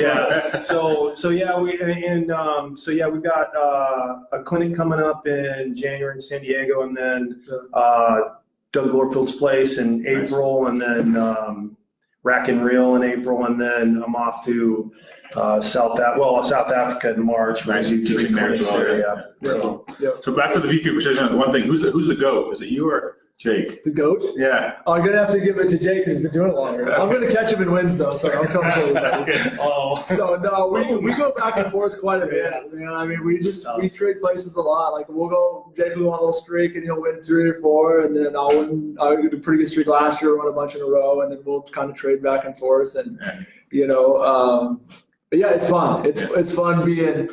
got a clinic coming up in January in San Diego, and then Doug Glorfield's place in April, and then Rack and Reel in April, and then I'm off to South Africa in March. Nice. Teaching there as well. So back to the VP Precision. One thing, who's the GOAT? Is it you or? Jake. The GOAT? Yeah. Oh, I'm gonna have to give it to Jake because he's been doing it longer. I'm gonna catch him in wins though, so I'm comfortable with that. Oh. So no, we go back and forth quite a bit, man. I mean, we trade places a lot. Like we'll go, Jake will go on a little streak and he'll win 3 or 4, and then I'll get a pretty good streak last year, won a bunch in a row, and then we'll kind of trade back and forth, and but yeah, it's fun. It's fun being.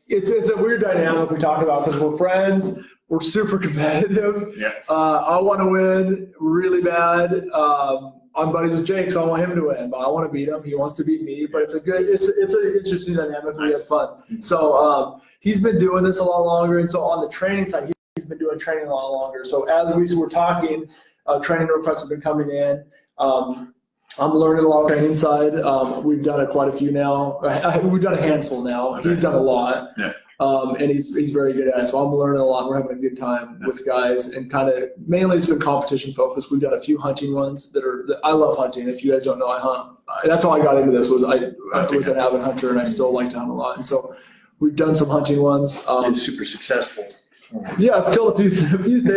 It's a weird dynamic we talk about because we're friends. We're super competitive. Yeah. I want to win really bad. I'm buddies with Jake, so I want him to win, but I want to beat him. He wants to beat me, but it's an interesting dynamic. We have fun. So he's been doing this a lot longer, and so on the training side, he's been doing training a lot longer. So as we were talking, training requests have been coming in. I'm learning a lot of training side. We've done quite a few now. We've done a handful now. He's done a lot. Yeah. And he's very good at it. So I'm learning a lot. We're having a good time with guys, and kind of mainly it's been competition focused. We've done a few hunting ones I love hunting. If you guys don't know, I hunt. That's how I got into this. I was an avid hunter, and I still like to hunt a lot. And so we've done some hunting ones. Been super successful. Yeah, I've killed a few.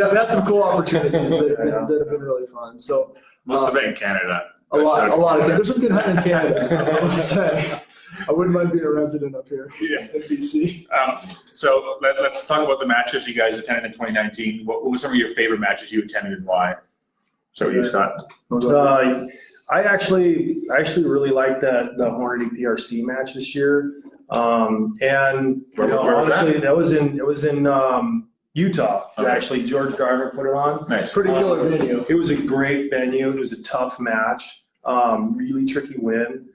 I've had some cool opportunities that have been really fun. So Most of it in Canada. A lot of things. There's some good hunting in Canada, I would say. I wouldn't mind being a resident up here in BC. So let's talk about the matches you guys attended in 2019. What were some of your favorite matches you attended and why? So you, Scott? I actually really liked the Hornady PRC match this year. And where was honestly, that was in Utah. Okay. Actually, George Garner put it on. Nice. Pretty killer venue. It was a great venue. It was a tough match. Really tricky win.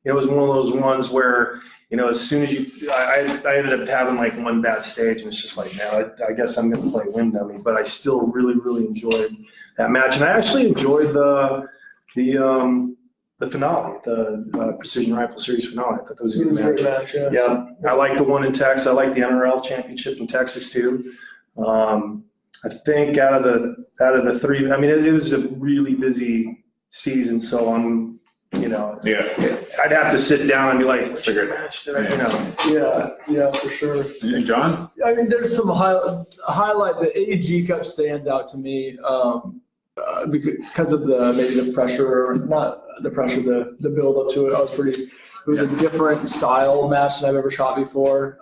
It was one of those ones where, as soon as I ended up having like one bad stage, and it's just like, man, I guess I'm going to play wind dummy. But I still really, really enjoyed that match, and I actually enjoyed the finale, the Precision Rifle Series finale. I thought that was a good match. Yeah, I like the one in Texas. I like the NRL Championship in Texas too. I think out of the 3, I mean, it was a really busy season, so I'm. I'd have to sit down and be like, which match did I, Yeah, for sure. And John? I mean, there's some highlight. The AEG Cup stands out to me because of maybe the pressure, not the pressure, the build up to it. It was a different style match than I've ever shot before.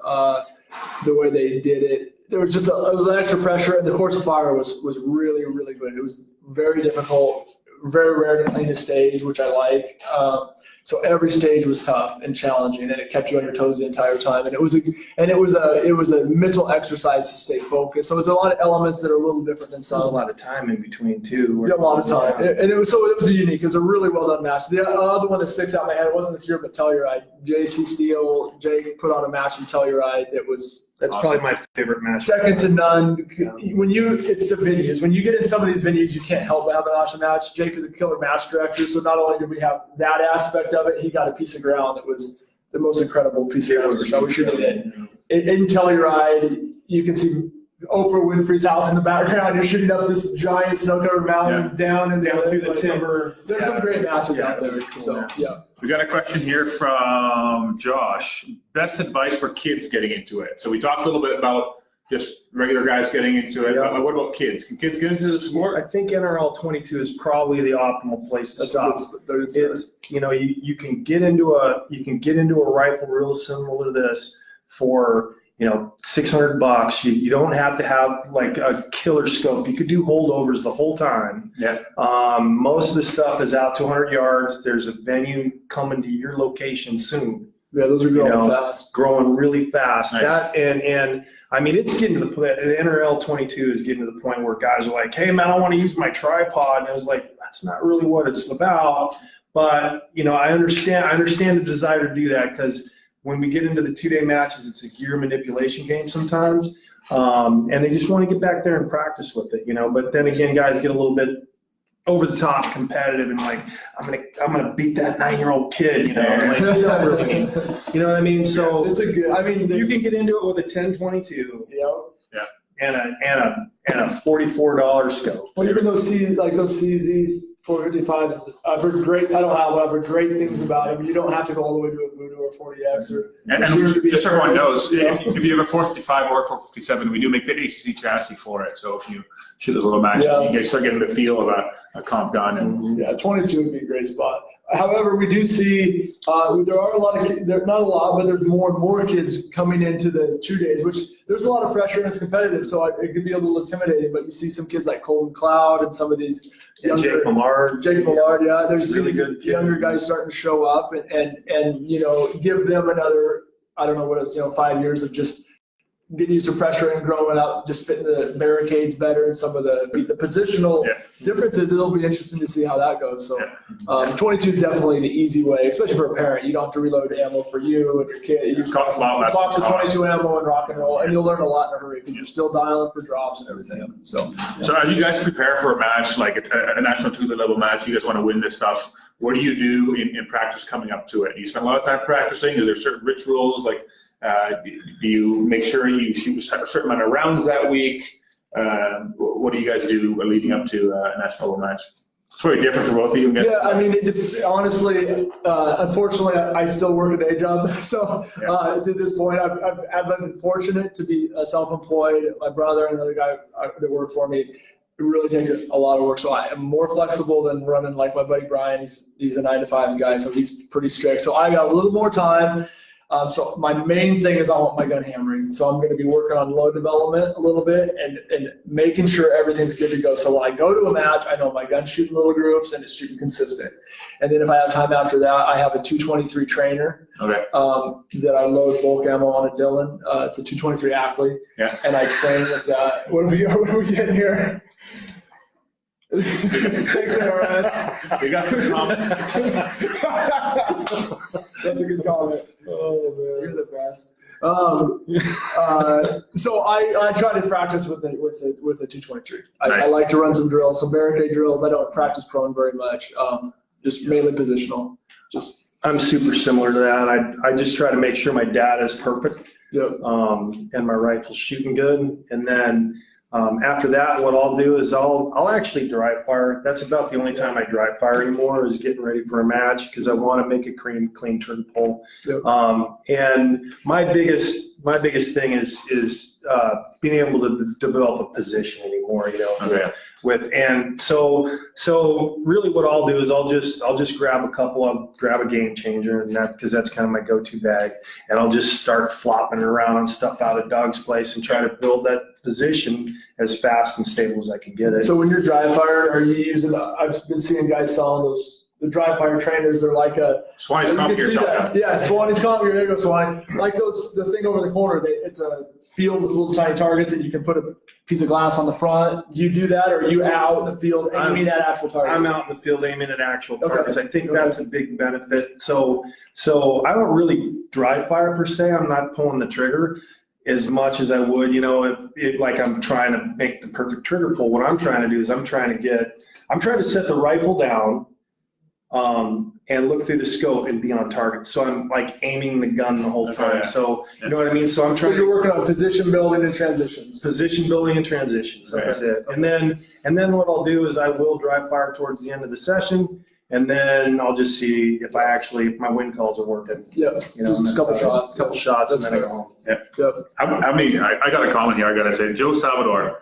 The way they did it, it was an extra pressure, and the course of fire was really, really good. It was very difficult. Very rare to clean a stage, which I like. So every stage was tough and challenging, and it kept you on your toes the entire time. And it was a mental exercise to stay focused. So there's a lot of elements that are a little different than some. There's a lot of time in between too. Yeah, a lot of time, and it was a unique. It was a really well done match. The other one that sticks out in my head, it wasn't this year, but Telluride. JC Steele, Jake put on a match in Telluride. That's awesome. Probably my favorite match. Second to none. It's the venues. When you get in some of these venues, you can't help but have an awesome match. Jake is a killer match director, so not only did we have that aspect of it, he got a piece of ground that was the most incredible piece of ground. So we should have did. In Telluride, you can see Oprah Winfrey's house in the background. You're shooting up this giant snow-covered mountain down through the timber. There's some great matches out there. So yeah. We got a question here from Josh. Best advice for kids getting into it. So we talked a little bit about just regular guys getting into it. But what about kids? Can kids get into the sport? I think NRL 22 is probably the optimal place to stop. It's you can get into a rifle real similar to this for $600. You don't have to have like a killer scope. You could do holdovers the whole time. Yeah. Most of the stuff is out to 100 yards. There's a venue coming to your location soon. Yeah, those are growing fast. Growing really fast. Nice. That and I mean, it's getting to the point. The NRL 22 is getting to the point where guys are like, "Hey, man, I want to use my tripod," and I was like, "That's not really what it's about." But I understand the desire to do that because when we get into the 2-day matches, it's a gear manipulation game sometimes, and they just want to get back there and practice with it, But then again, guys get a little bit over the top competitive and like, I'm gonna beat that 9-year-old kid, Like, you know what I mean? So it's a good. I mean, you can get into it with a 10-22, Yeah. and a $44 scope. Well, even those CZ 455s, I've heard great. I don't have. I've heard great things about them. You don't have to go all the way to a Voodoo or 40X or. And just so everyone knows, if you have a 455 or a 457, we do make the ACC chassis for it. So if you shoot those little matches, you guys start getting the feel of a comp gun. And yeah, 22 would be a great spot. However, we do see there are a lot of kids, not a lot, but there's more and more kids coming into the 2 days, which there's a lot of pressure and it's competitive, so it could be a little intimidating. But you see some kids like Colton Cloud and some of these younger, Jake Millard, yeah. There's really good younger guys starting to show up and give them another, I don't know what it's 5 years of just getting used to pressure and growing up, just fitting the barricades better and some of the positional differences. It'll be interesting to see how that goes. So 22 is definitely the easy way, especially for a parent. You don't have to reload ammo for you and your kid. You just box of 22 ammo and rock and roll, and you'll learn a lot in a hurry because you're still dialing for drops and everything. So as you guys prepare for a match, like a national two level match, you guys want to win this stuff. What do you do in practice coming up to it? Do you spend a lot of time practicing? Is there certain rituals like? Do you make sure you shoot a certain amount of rounds that week? What do you guys do leading up to a national match? It's very different for both of you. Yeah, I mean, honestly, unfortunately, I still work a day job. So to this point, I've been fortunate to be self-employed. My brother and another guy that work for me, it really takes a lot of work. So I am more flexible than running like my buddy Brian. He's a 9-to-5 guy, so he's pretty strict. So I got a little more time. So my main thing is I want my gun hammering. So I'm going to be working on load development a little bit and making sure everything's good to go. So when I go to a match, I know my gun's shooting little groups and it's shooting consistent. And then if I have time after that, I have a 223 trainer that I load bulk ammo on a Dillon. It's a 223 Ackley. Yeah. And I train with that. What are we getting here? Thanks, ARS. We got some comments. That's a good comment. Oh man, you're the best. So I try to practice with a 223. I like to run some drills, some barricade drills. I don't practice prone very much. Just mainly positional. I'm super similar to that. I just try to make sure my data is perfect. Yep. And my rifle's shooting good, and then. After that, what I'll do is I'll actually dry fire. That's about the only time I dry fire anymore is getting ready for a match because I want to make a clean turn pull. Yep. And my biggest thing is being able to develop a position anymore. So really what I'll do is I'll just grab a game changer, and because that's kind of my go-to bag, and I'll just start flopping around on stuff out of Doug's place and try to build that position as fast and stable as I can get it. So when you're dry fire, are you using? I've been seeing guys selling the dry fire trainers. They're like a Swanee's comp gear. Yeah, Swanee's comp gear. There you go, Swanee. Like the thing over the corner. It's a field with little tiny targets, and you can put a piece of glass on the front. Do you do that, or are you out in the field aiming at actual targets? I'm out in the field aiming at actual targets. I think that's a big benefit. So I don't really dry fire per se. I'm not pulling the trigger as much as I would, if like I'm trying to make the perfect trigger pull. What I'm trying to do is I'm trying to set the rifle down and look through the scope and be on target. So I'm like aiming the gun the whole time. Yeah. So you know what I mean? So I'm trying. So you're working on position building and transitions. Position building and transitions. That's it. And then what I'll do is I will dry fire towards the end of the session. And then I'll just see if my wind calls are working. Yeah, just a couple shots. And then I go home. Yeah. How many? I got a comment here. I gotta say, Joe Salvador,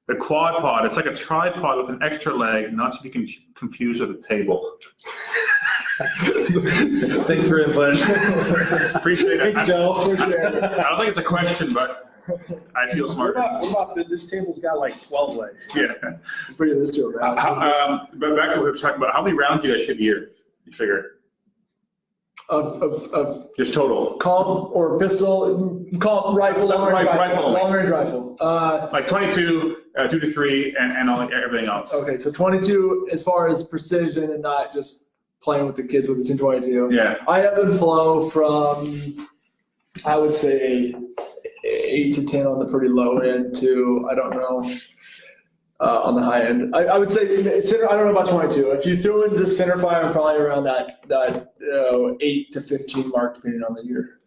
the quad pod. It's like a tripod with an extra leg, not to be confused with a table. Thanks for input. Appreciate it. Thanks, Joe. Appreciate it. I don't think it's a question, but I feel smart. This table's got like 12 legs. Yeah. Pretty this to it, but back to what we were talking about. How many rounds do you guys shoot a year? You figure? Of just total. Comp or pistol? Comp rifle. Long range rifle. Like 22, 2 to 3, and all everything else. Okay, so 22 as far as precision and not just playing with the kids with the 1022. Yeah. I ebb and flow from, I would say, 8 to 10 on the pretty low end to, I don't know, on the high end. I would say center. I don't know about 22. If you threw in just center fire, I'm probably around that 8 to 15 mark, depending on the year.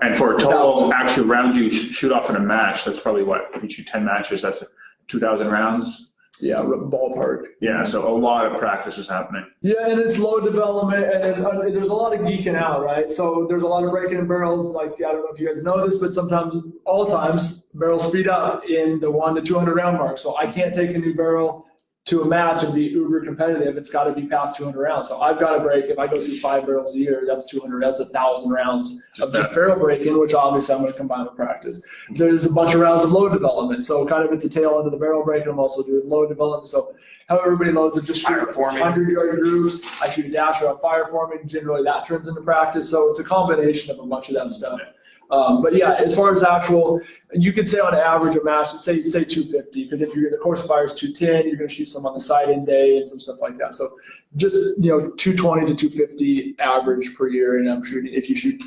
And for a total actual round you shoot off in a match, that's probably what? If you shoot 10 matches, that's 2,000 rounds. Yeah, ballpark. Yeah, so a lot of practice is happening. Yeah, and it's low development, and there's a lot of geeking out, right? So there's a lot of breaking in barrels. Like, I don't know if you guys know this, but sometimes, all times, barrels speed up in the 1 to 200 round mark. So I can't take a new barrel to a match and be uber competitive. It's got to be past 200 rounds. So I've got to break, if I go through 5 barrels a year, that's 200, that's 1,000 rounds of just barrel breaking, which obviously I'm going to combine with practice. There's a bunch of rounds of load development. So kind of at the tail end of the barrel breaking, I'm also doing load development. So how everybody loads it, just shoot 100-yard grooves. I shoot a dasher on fire forming. Generally that turns into practice. So it's a combination of a bunch of that stuff. But yeah, as far as actual, you could say on average a match, say 250, because if the course fire is 210, you're going to shoot some on the side in day and some stuff like that. So just 220 to 250 average per year, and I'm shooting if you shoot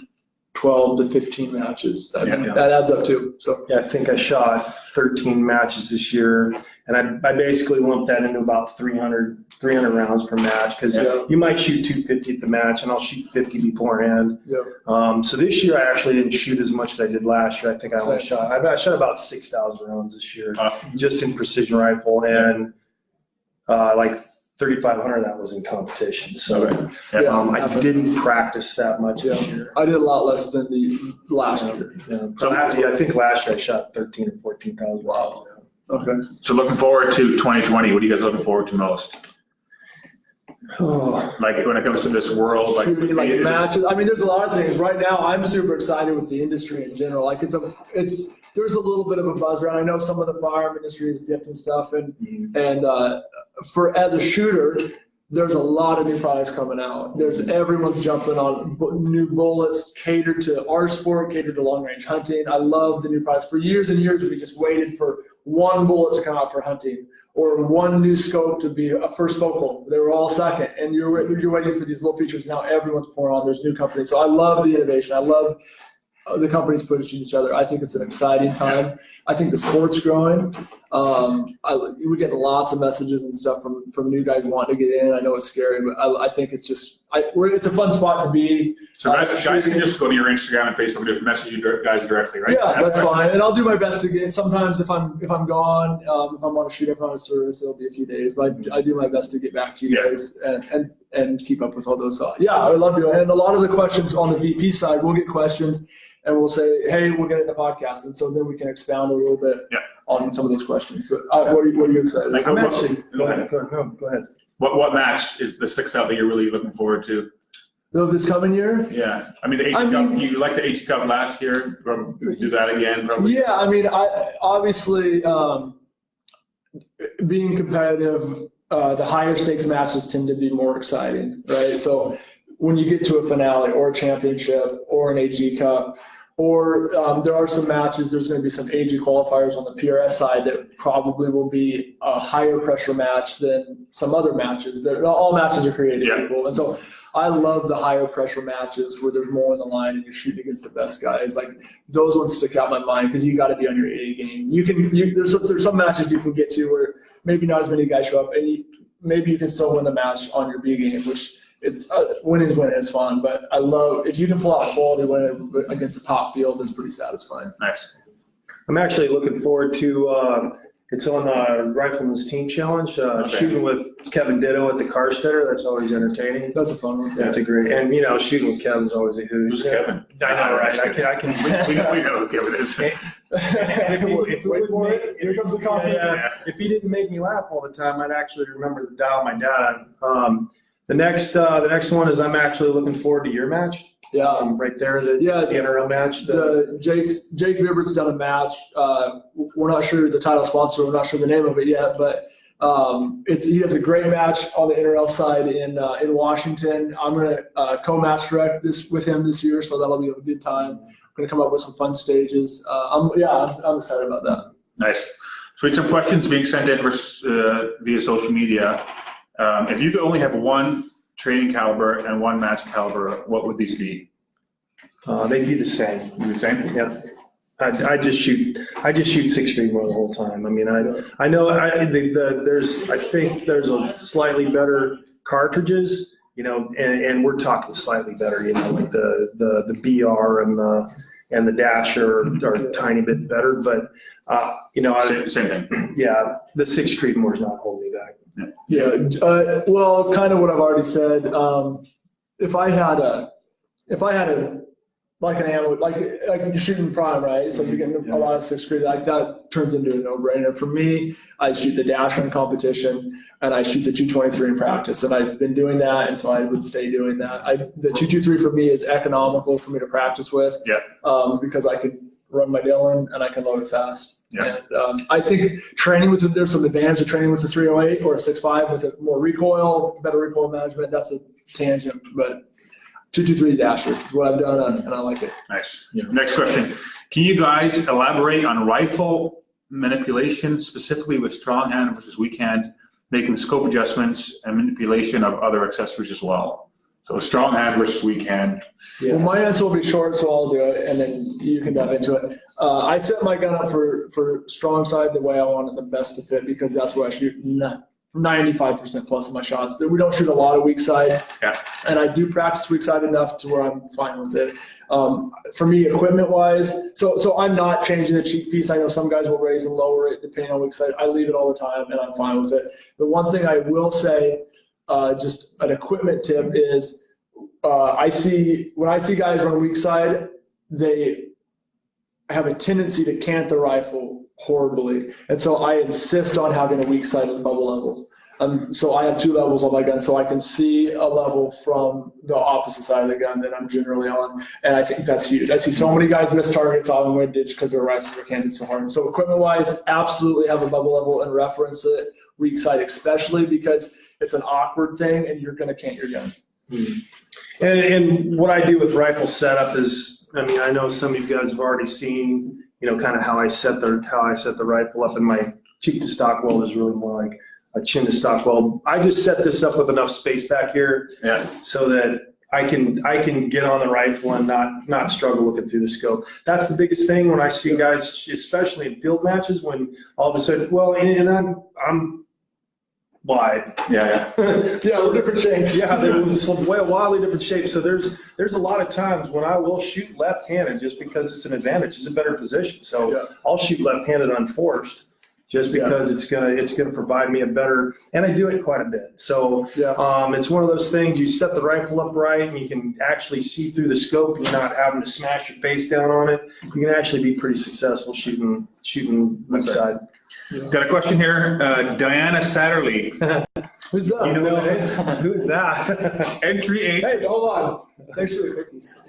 12 to 15 matches, that adds up too. So yeah, I think I shot 13 matches this year, and I basically lumped that into about 300 rounds per match, because you might shoot 250 at the match, and I'll shoot 50 beforehand. Yeah. So this year I actually didn't shoot as much as I did last year. I think I shot about 6,000 rounds this year, just in precision rifle, and like 3,500 of that was in competition. So I didn't practice that much this year. I did a lot less than the last year. So I think last year I shot 13 or 14,000. Wow. Okay. So looking forward to 2020, what are you guys looking forward to most? Oh. Like when it comes to this world, like matches. I mean, there's a lot of things. Right now, I'm super excited with the industry in general. Like there's a little bit of a buzz around. I know some of the firearm industry is dipped and stuff, and for as a shooter, there's a lot of new products coming out. Everyone's jumping on new bullets catered to our sport, catered to long range hunting. I love the new products. For years and years, we just waited for one bullet to come out for hunting, or one new scope to be a first focal. They were all second, and you're waiting for these little features. Now everyone's pouring on. There's new companies, so I love the innovation. I love the companies pushing each other. I think it's an exciting time. I think the sport's growing. We get lots of messages and stuff from new guys wanting to get in. I know it's scary, but I think it's just it's a fun spot to be. So guys can just go to your Instagram and Facebook and just message you guys directly, right? Yeah, that's fine. And I'll do my best to get. Sometimes if I'm gone, if I'm on a shoot, if I'm on a service, it'll be a few days. But I do my best to get back to you guys and keep up with all those. So yeah, I would love to. And a lot of the questions on the VP side, we'll get questions. And we'll say, hey, we'll get it in the podcast. And so then we can expound a little bit on some of those questions. But what are you excited about? Go ahead. What match that sticks out that you're really looking forward to? This coming year? Yeah. I mean, the AG Cup, you liked the AG Cup last year. Do that again, probably. Yeah, I mean, obviously, being competitive, the higher stakes matches tend to be more exciting, right? So when you get to a finale or a championship or an AG Cup, or there are some matches, there's going to be some AG qualifiers on the PRS side that probably will be a higher pressure match than some other matches. All matches are created equal. And so I love the higher pressure matches where there's more on the line and you're shooting against the best guys. Like those ones stick out in my mind because you got to be on your A game. There's some matches you can get to where maybe not as many guys show up, and maybe you can still win the match on your B game, which it's win is fun, but I love if you can pull out a quality win against a top field. It's pretty satisfying. Nice. I'm actually looking forward to it's on the Rifleman's Team Challenge, shooting with Kevin Ditto at the Carstetter. That's always entertaining. That's a fun one. That's a great, and shooting with Kevin's always a hoot. Who's Kevin? I know, right? I can. we know who Kevin is. Wait for it. Here comes the confidence. If he didn't make me laugh all the time, I'd actually remember the dial my dad. The next one is I'm actually looking forward to your match. Yeah, right there, the NRL match. Jake Vibbert's done a match. We're not sure the title sponsor. We're not sure the name of it yet, but he has a great match on the NRL side in Washington. I'm gonna co-match direct this with him this year, so that'll be a good time. We're gonna come up with some fun stages. I'm excited about that. Nice. Sweet. Some questions being sent in via social media. If you could only have one training caliber and one match caliber, what would these be? They'd be the same. The same? Yeah. I just shoot 6-3 more the whole time. I mean, I think there's a slightly better cartridges, and we're talking slightly better, like the BR and the Dasher are a tiny bit better, but Same thing. Yeah, the 6th Creedmoor is not holding me back. Yeah, well, kind of what I've already said. If I had a like an ammo, like you're shooting prime, right? So you're getting a lot of 6th Creed, like that turns into a no-brainer. For me, I shoot the Dasher in competition, and I shoot the 223 in practice, and I've been doing that, and so I would stay doing that. The 223 for me is economical for me to practice with, because I can run my Dillon and I can load it fast. Yeah. And I think there's some advantage of training with the 308 or a 6.5 with more recoil, better recoil management. That's a tangent, but 223 Dasher is what I've done, and I like it. Nice. Next question. Can you guys elaborate on rifle manipulation, specifically with strong hand versus weak hand, making scope adjustments and manipulation of other accessories as well? So strong hand versus weak hand. Yeah. Well, my answer will be short, so I'll do it, and then you can dive into it. I set my gun up for strong side the way I want it the best to fit, because that's where I shoot 95% plus of my shots. We don't shoot a lot of weak side, and I do practice weak side enough to where I'm fine with it. For me, equipment wise, so I'm not changing the cheek piece. I know some guys will raise and lower it depending on weak side. I leave it all the time, and I'm fine with it. The one thing I will say, just an equipment tip, is when I see guys run weak side, they have a tendency to cant the rifle horribly, and so I insist on having a weak side of bubble level. So I have 2 levels on my gun, so I can see a level from the opposite side of the gun that I'm generally on, and I think that's huge. I see so many guys miss targets out in the ditch because their rifles are canted so hard. So equipment-wise, absolutely have a bubble level and reference it, weak side especially, because it's an awkward thing, and you're going to cant your gun. And what I do with rifle setup is, I mean, I know some of you guys have already seen, kind of how I set the rifle up, and my cheek to stock weld is really more like a chin to stock weld. I just set this up with enough space back here, so that I can get on the rifle and not struggle looking through the scope. That's the biggest thing when I see guys, especially in field matches, when all of a sudden, I'm wide. Yeah, we're different shapes. Yeah, they're some wildly different shapes. So there's a lot of times when I will shoot left-handed just because it's an advantage. It's a better position. So I'll shoot left-handed unforced just because it's gonna provide me a better, and I do it quite a bit. So it's one of those things, you set the rifle up right and you can actually see through the scope and you're not having to smash your face down on it. You can actually be pretty successful shooting weak side. Got a question here. Diana Satterlee. Who's that? You know who it is? Who's that? Entry 8. Hey, hold on. Thanks for the cookies.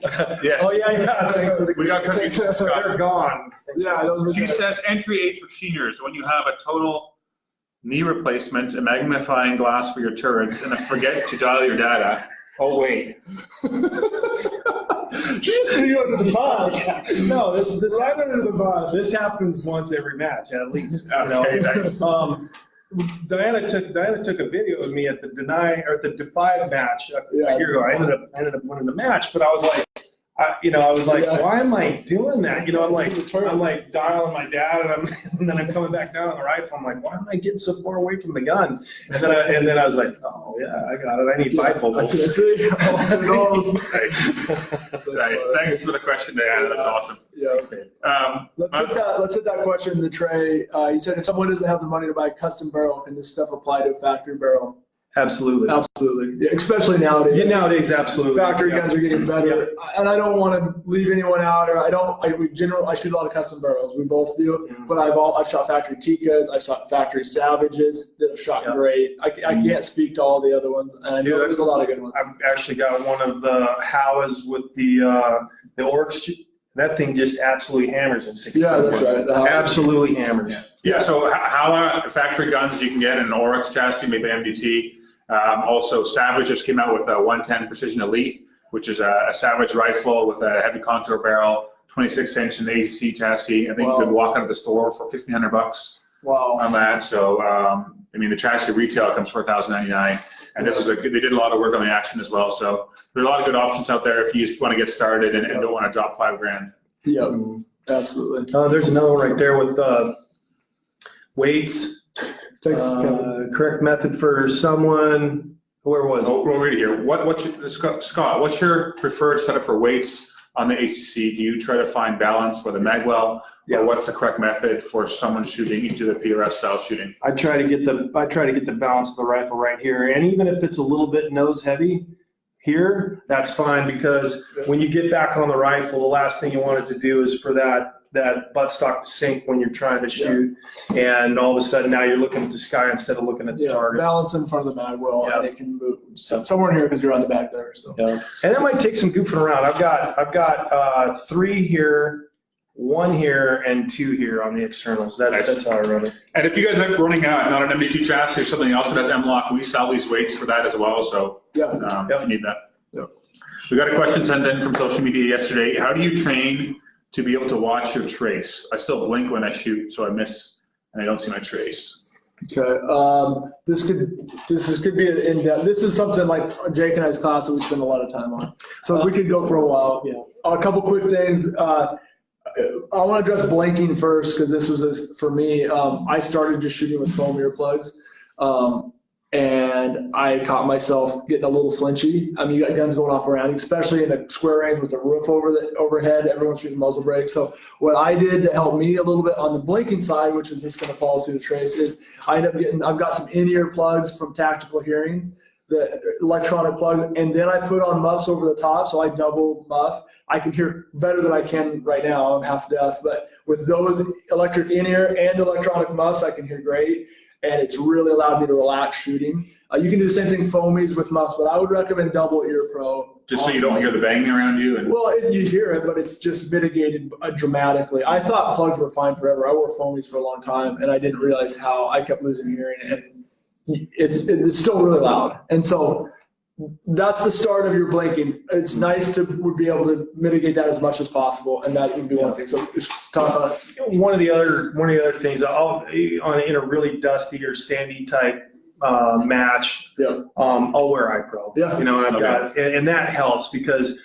Yes. Oh yeah. Thanks for the We got cookies. They're gone. Yeah, those were She says entry 8 for seniors, when you have a total knee replacement, a magnifying glass for your turrets, and a forget to dial your data. Oh wait. She just threw you under the bus. No, this Right under the bus. This happens once every match at least. Okay, nice. Diana took a video of me at the Defy match a year ago. I ended up winning the match, but I was like, why am I doing that? I'm like dialing my dad, and then I'm coming back down on the rifle. I'm like, why am I getting so far away from the gun? And then I was like, oh yeah, I got it. I need bifocals. Nice. Thanks for the question, Diana. That's awesome. Yeah. Let's hit that question in the tray. He said, if someone doesn't have the money to buy a custom barrel, can this stuff apply to a factory barrel? Absolutely. Yeah, especially nowadays. Yeah, nowadays, absolutely. Factory guns are getting better, and I don't want to leave anyone out. Or I shoot a lot of custom barrels. We both do, but I've shot factory Tikas. I've shot factory Savages that have shot great. I can't speak to all the other ones, and I know there's a lot of good ones. I've actually got one of the Howas with the Oryx. That thing just absolutely hammers in 60. Yeah, that's right. Absolutely hammers. Yeah. So Howa factory guns you can get in an Oryx chassis made by MDT. Also, Savage just came out with a 110 Precision Elite, which is a Savage rifle with a heavy contour barrel, 26-inch and ACC chassis. I think you could walk out of the store for $1,500 on that. So, the chassis retail comes for $1,099, and they did a lot of work on the action as well. So there's a lot of good options out there if you just want to get started and don't want to drop $5,000. Yep, absolutely. There's another one right there with weights. Correct method for someone. Where was it? We'll read it here. Scott, what's your preferred setup for weights on the ACC, do you try to find balance with a magwell, or what's the correct method for someone shooting into the PRS style shooting? I try to get the balance of the rifle right here, and even if it's a little bit nose heavy here, that's fine, because when you get back on the rifle, the last thing you want it to do is for that buttstock to sink when you're trying to shoot, and all of a sudden now you're looking at the sky instead of looking at the target. Balance in front of the magwell, and it can move somewhere here because you're on the back there. So. Yeah. And that might take some goofing around. I've got 3 here, 1 here, and 2 here on the externals. That's how I run it. And if you guys are running not an MDT chassis or something else that has M-Lock, we sell these weights for that as well. So if you need that. Yeah. We got a question sent in from social media yesterday. How do you train to be able to watch your trace? I still blink when I shoot, so I miss and I don't see my trace. Okay. This could be an in-depth. This is something like Jake and I's class that we spend a lot of time on. So we could go for a while. Yeah. A couple quick things. I want to address blinking first, because this was for me. I started just shooting with foam earplugs, and I caught myself getting a little flinchy. I mean, you got guns going off around you, especially in a square range with a roof overhead. Everyone's shooting muzzle brake. So what I did to help me a little bit on the blinking side, which is just going to follow through the trace, is I've got some in-ear plugs from Tactical Hearing, the electronic plugs, and then I put on muffs over the top, so I double muff. I can hear better than I can right now. I'm half deaf, but with those electric in-ear and electronic muffs, I can hear great. And it's really allowed me to relax shooting. You can do the same thing foamies with muffs, but I would recommend double ear pro. Just so you don't hear the banging around you? Well, you hear it, but it's just mitigated dramatically. I thought plugs were fine forever. I wore foamies for a long time, and I didn't realize how I kept losing hearing, and it's still really loud. And so that's the start of your blinking. It's nice to be able to mitigate that as much as possible, and that would be one thing. So just talk about one of the other things. In a really dusty or sandy type match, I'll wear iPro. And that helps, because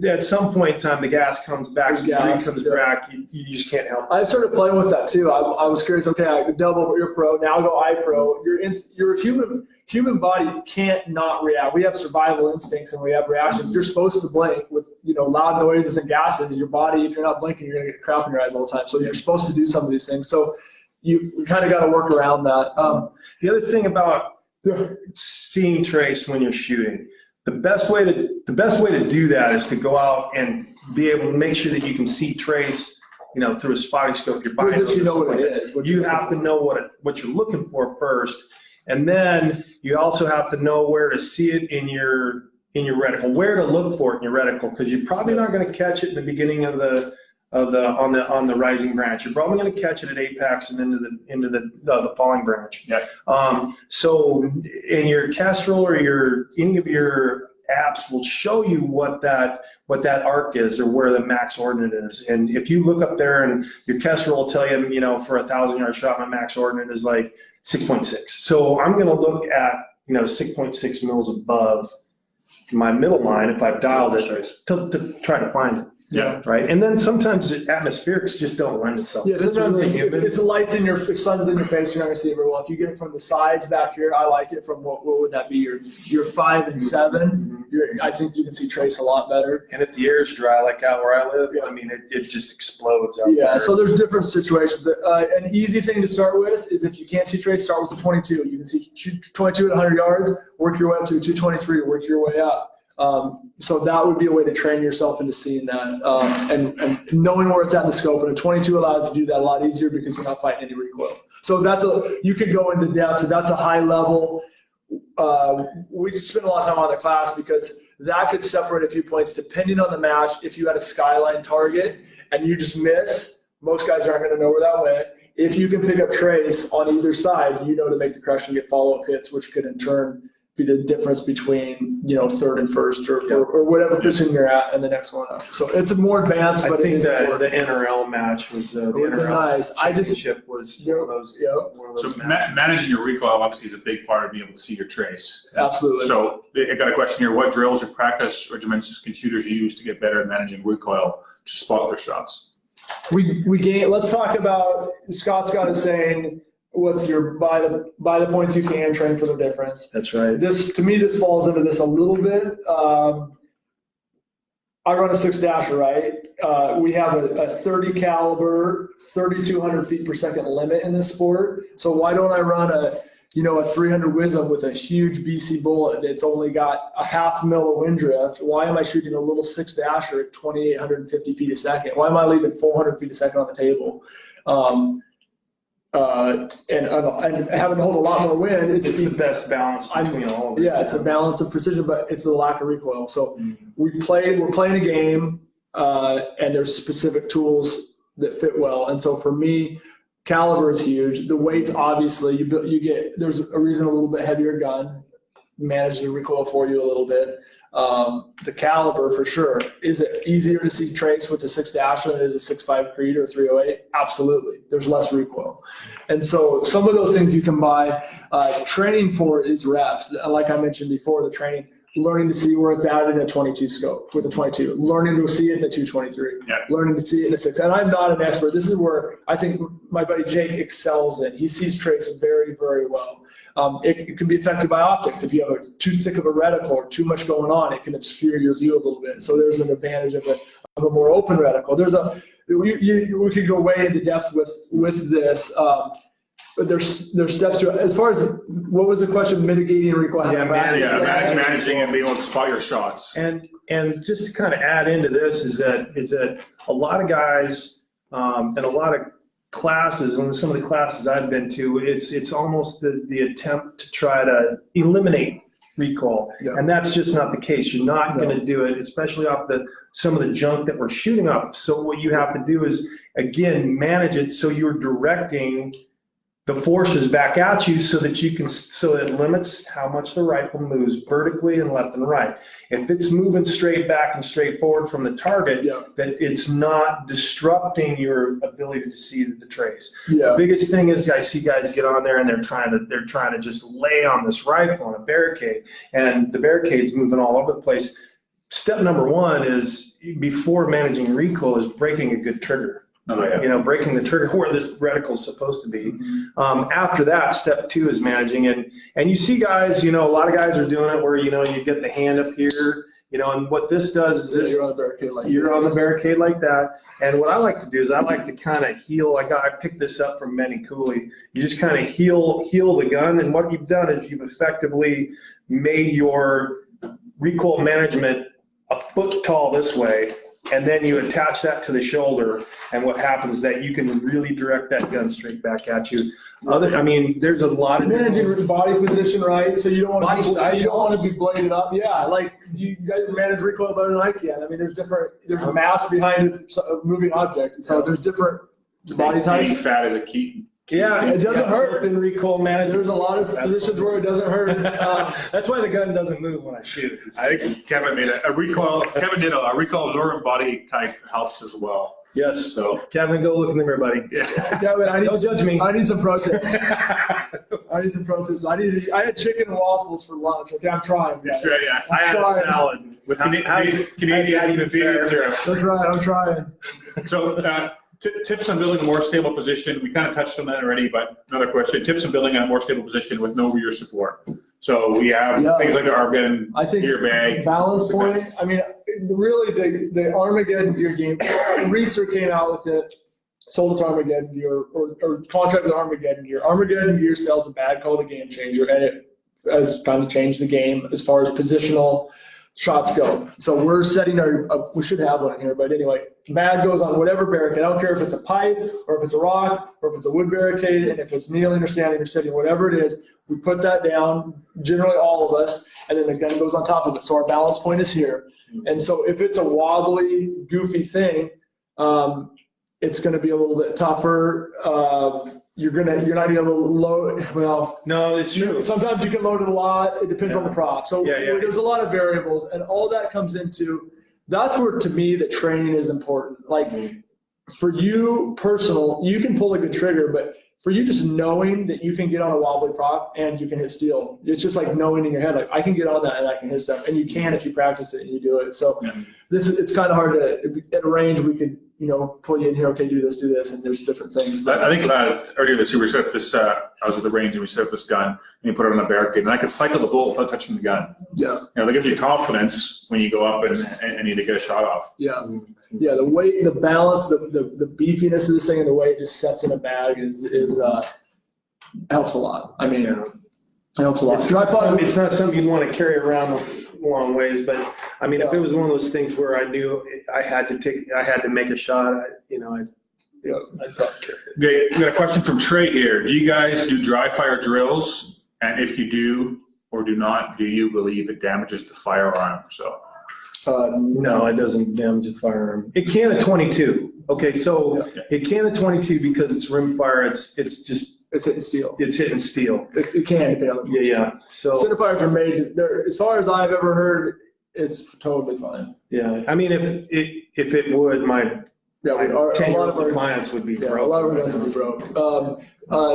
at some point in time the gas comes back, back, you just can't help it. I started playing with that too. I was curious. Okay, I could double ear pro. Now I'll go iPro. Your human body can't not react. We have survival instincts and we have reactions. You're supposed to blink with loud noises and gases. Your body, if you're not blinking, you're gonna get crap in your eyes all the time. So you're supposed to do some of these things. So you kind of got to work around that. The other thing about seeing trace when you're shooting, the best way to do that is to go out and be able to make sure that you can see trace, through a spotting scope. You're buying. You know what it is. You have to know what you're looking for first, and then you also have to know where to see it in your reticle, where to look for it in your reticle, because you're probably not going to catch it in the beginning on the rising branch. You're probably going to catch it at apex and into the falling branch. Yeah. So in your Castrol or any of your apps will show you what that arc is, or where the max ordinate is. And if you look up there, and your Castrol will tell you, for a 1,000-yard shot, my max ordinate is like 6.6. So I'm going to look at 6.6 mils above my middle line if I've dialed it to try to find it. Yeah. Right. And then sometimes atmospherics just don't lend itself. Yeah, sometimes if it's lights if sun's in your face, you're not gonna see it very well. If you get it from the sides back here, I like it from what would that be? Your 5 and 7. I think you can see trace a lot better. And if the air is dry, like out where I live, I mean, it just explodes out there. So there's different situations. An easy thing to start with is, if you can't see trace, start with the 22. You can see 22 at 100 yards, work your way up to 223, work your way up. So that would be a way to train yourself into seeing that, and knowing where it's at in the scope. And a 22 allows you to do that a lot easier, because you're not fighting any recoil. So you could go into depth. So that's a high level. We spend a lot of time on the class, because that could separate a few points depending on the match. If you had a skyline target and you just miss, most guys aren't going to know where that went. If you can pick up trace on either side, to make the correction, get follow-up hits, which could in turn be the difference between third and first, or whatever position you're at, and the next one up. So it's more advanced. I but think the NRL match was the NRL nice. championship was one of those. So managing your recoil obviously is a big part of being able to see your trace. Absolutely. So I got a question here. What drills or practice regimens can shooters use to get better at managing recoil to spot their shots? Let's talk about, Scott's got it saying, what's your by the points you can, train for the difference. That's right. To me, this falls into this a little bit. I run a 6-dasher, right? We have a 30 caliber, 3,200 feet per second limit in this sport. So why don't I run a 300 Wisdom with a huge BC bullet that's only got a 0.5 mil of wind drift? Why am I shooting a little 6-dasher at 2,850 feet a second? Why am I leaving 400 feet a second on the table? And having to hold a lot more wind. It's the best balance between all of them. Yeah, it's a balance of precision, but it's the lack of recoil. So we're playing a game, and there's specific tools that fit well. And so for me, caliber is huge. The weights, obviously, there's a reason a little bit heavier gun, manage the recoil for you a little bit. The caliber, for sure. Is it easier to see trace with a 6-dasher than it is a 6.5 Creed or 308? Absolutely. There's less recoil. And so some of those things you can buy. Training for is reps. Like I mentioned before, the training, learning to see where it's at in a 22 scope with a 22, learning to see it in a 223, learning to see it in a 6. And I'm not an expert. This is where I think my buddy Jake excels in. He sees trace very, very well. It can be affected by optics. If you have too thick of a reticle or too much going on, it can obscure your view a little bit. So there's an advantage of a more open reticle. We could go way into depth with this. But there's steps to it. As far as, what was the question? Mitigating recoil. Managing and being able to spot your shots. And just to kind of add into this is that a lot of guys and a lot of classes, and some of the classes I've been to, it's almost the attempt to try to eliminate recoil, and that's just not the case. You're not going to do it, especially off some of the junk that we're shooting off. So what you have to do is, again, manage it so you're directing the forces back at you so that it limits how much the rifle moves vertically and left and right. If it's moving straight back and straight forward from the target, that it's not disrupting your ability to see the trace. The biggest thing is I see guys get on there and they're trying to just lay on this rifle on a barricade, and the barricade's moving all over the place. Step number one is, before managing recoil, is breaking a good trigger. Breaking the trigger where this reticle is supposed to be. After that, step 2 is managing. And you see guys, a lot of guys are doing it where, you get the hand up here, and what this does is you're on the barricade like on the barricade like that. And what I like to do is I like to kind of heel. I picked this up from Benny Cooley. You just kind of heel the gun. And what you've done is you've effectively made your recoil management a foot tall this way, and then you attach that to the shoulder, and what happens is that you can really direct that gun straight back at you. There's a lot of managing body position, right? So you don't want to be bladed up. Yeah, like you guys manage recoil better than I can. There's mass behind a moving object, so there's different body types. Being fat is a key. Yeah, it doesn't hurt. In recoil management, there's a lot of positions where it doesn't hurt. That's why the gun doesn't move when I shoot. I think Kevin made a recoil. Kevin did a recoil absorbent body type helps as well. Yes. So Kevin, go look in the mirror, buddy. Kevin, don't judge me. I need some protests. I had chicken and waffles for lunch. Okay, I'm trying, guys. Right, yeah. I had a salad with Canadian bean syrup. That's right. I'm trying. So. Tips on building a more stable position. We kind of touched on that already, but another question. Tips on building a more stable position with no rear support. So we have things like the Armageddon gear bag. Balance point. Really the Armageddon gear game, Reeser came out with it, sold it to Armageddon gear, or contracted with Armageddon gear. Armageddon gear sells a bag called the Game Changer, and it has kind of changed the game as far as positional shots go. So we're setting we should have one in here, but anyway, mag goes on whatever barricade. I don't care if it's a pipe or if it's a rock or if it's a wood barricade, and if it's kneeling or standing or sitting, whatever it is, we put that down, generally all of us, and then the gun goes on top of it. So our balance point is here. And so if it's a wobbly, goofy thing, it's going to be a little bit tougher. You're not able to load. Well, no, it's true. Sometimes you can load it a lot. It depends on the prop. So there's a lot of variables, and all that comes into. That's where, to me, the training is important. Like for you personal, you can pull a good trigger, but for you, just knowing that you can get on a wobbly prop and you can hit steel, it's just like knowing in your head, like I can get on that and I can hit stuff, and you can if you practice it and you do it. So it's kind of hard to, at a range, we could, pull you in here, okay, do this, and there's different things. But I think earlier this year we set up this, I was at the range and we set up this gun and you put it on a barricade and I could cycle the bullet without touching the gun. Yeah. That gives you confidence when you go up and need to get a shot off. Yeah. Yeah. The weight, the balance, the beefiness of this thing and the way it just sets in a bag is helps a lot. I mean, it helps a lot. It's not something you'd want to carry around a long ways, but I mean, if it was one of those things where I knew I had to make a shot, I'd probably carry it. Okay, we got a question from Trey here. Do you guys do dry fire drills? And if you do or do not, do you believe it damages the firearm? So, no, it doesn't damage the firearm. It can at 22. Okay, so it can at 22 because it's rimfire. It's hitting steel. It's hitting steel. It can. Yeah. So centerfires are made. As far as I've ever heard, it's totally fine. Yeah, I mean, if it would, my 10-year-old Defiance would be broke. A lot of our guns would be broke.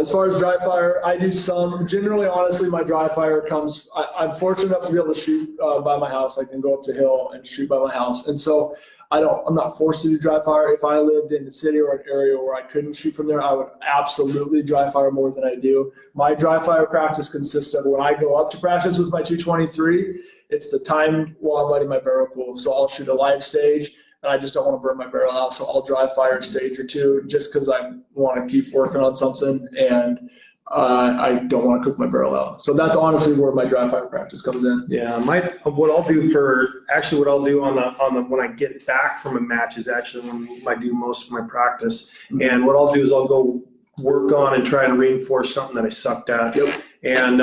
As far as dry fire, I do some. Generally, honestly, my dry fire comes. I'm fortunate enough to be able to shoot by my house. I can go up the hill and shoot by my house, and so I'm not forced to do dry fire. If I lived in the city or an area where I couldn't shoot from there, I would absolutely dry fire more than I do. My dry fire practice consists of when I go up to practice with my 223, it's the time while I'm letting my barrel cool. So I'll shoot a live stage, and I just don't want to burn my barrel out. So I'll dry fire a stage or two just because I want to keep working on something, and I don't want to cook my barrel out. So that's honestly where my dry fire practice comes in. Yeah, what I'll do on the when I get back from a match is actually when I do most of my practice. And what I'll do is I'll go work on and try to reinforce something that I sucked at. Yep. And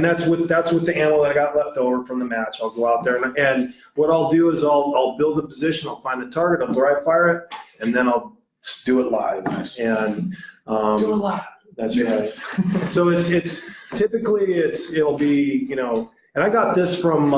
that's with the ammo that I got left over from the match. I'll go out there and what I'll do is I'll build a position. I'll find the target. I'll dry fire it, and then I'll do it live. And do it live. That's right. So it's typically it'll be, and I got this from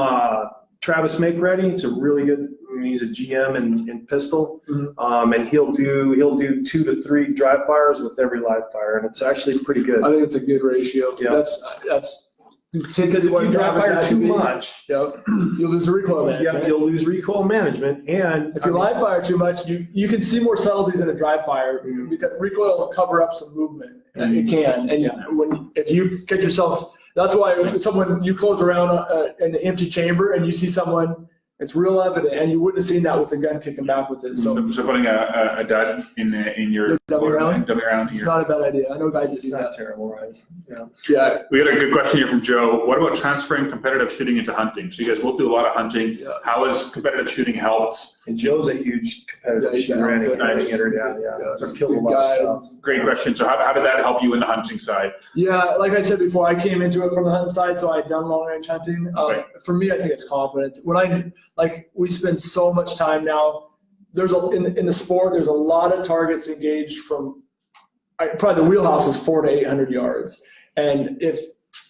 Travis Make Ready. It's a really good, he's a GM in pistol. Mm-hmm. And he'll do 2 to 3 dry fires with every live fire, and it's actually pretty good. I think it's a good ratio. Yeah. That's because if you dry fire too much, you'll lose recoil management. Yeah, you'll lose recoil management, and if you live fire too much, you can see more subtleties in a dry fire because recoil will cover up some movement. It can, and if you catch yourself, that's why you close around an empty chamber and you see someone, it's real evident, and you wouldn't have seen that with the gun kicking back with it. So putting a dud in your dummy round. It's not a bad idea. I know guys that do that. Terrible, right? Yeah. We got a good question here from Joe. What about transferring competitive shooting into hunting? So you guys both do a lot of hunting. Yeah. How has competitive shooting helped? And Joe's a huge competitive shooter. Just killed a lot of stuff. Great question. So how did that help you in the hunting side? Yeah, like I said before, I came into it from the hunting side, so I'd done long range hunting. For me, I think it's confidence. We spend so much time now. In the sport, there's a lot of targets engaged from. Probably the wheelhouse is 400 to 800 yards, and if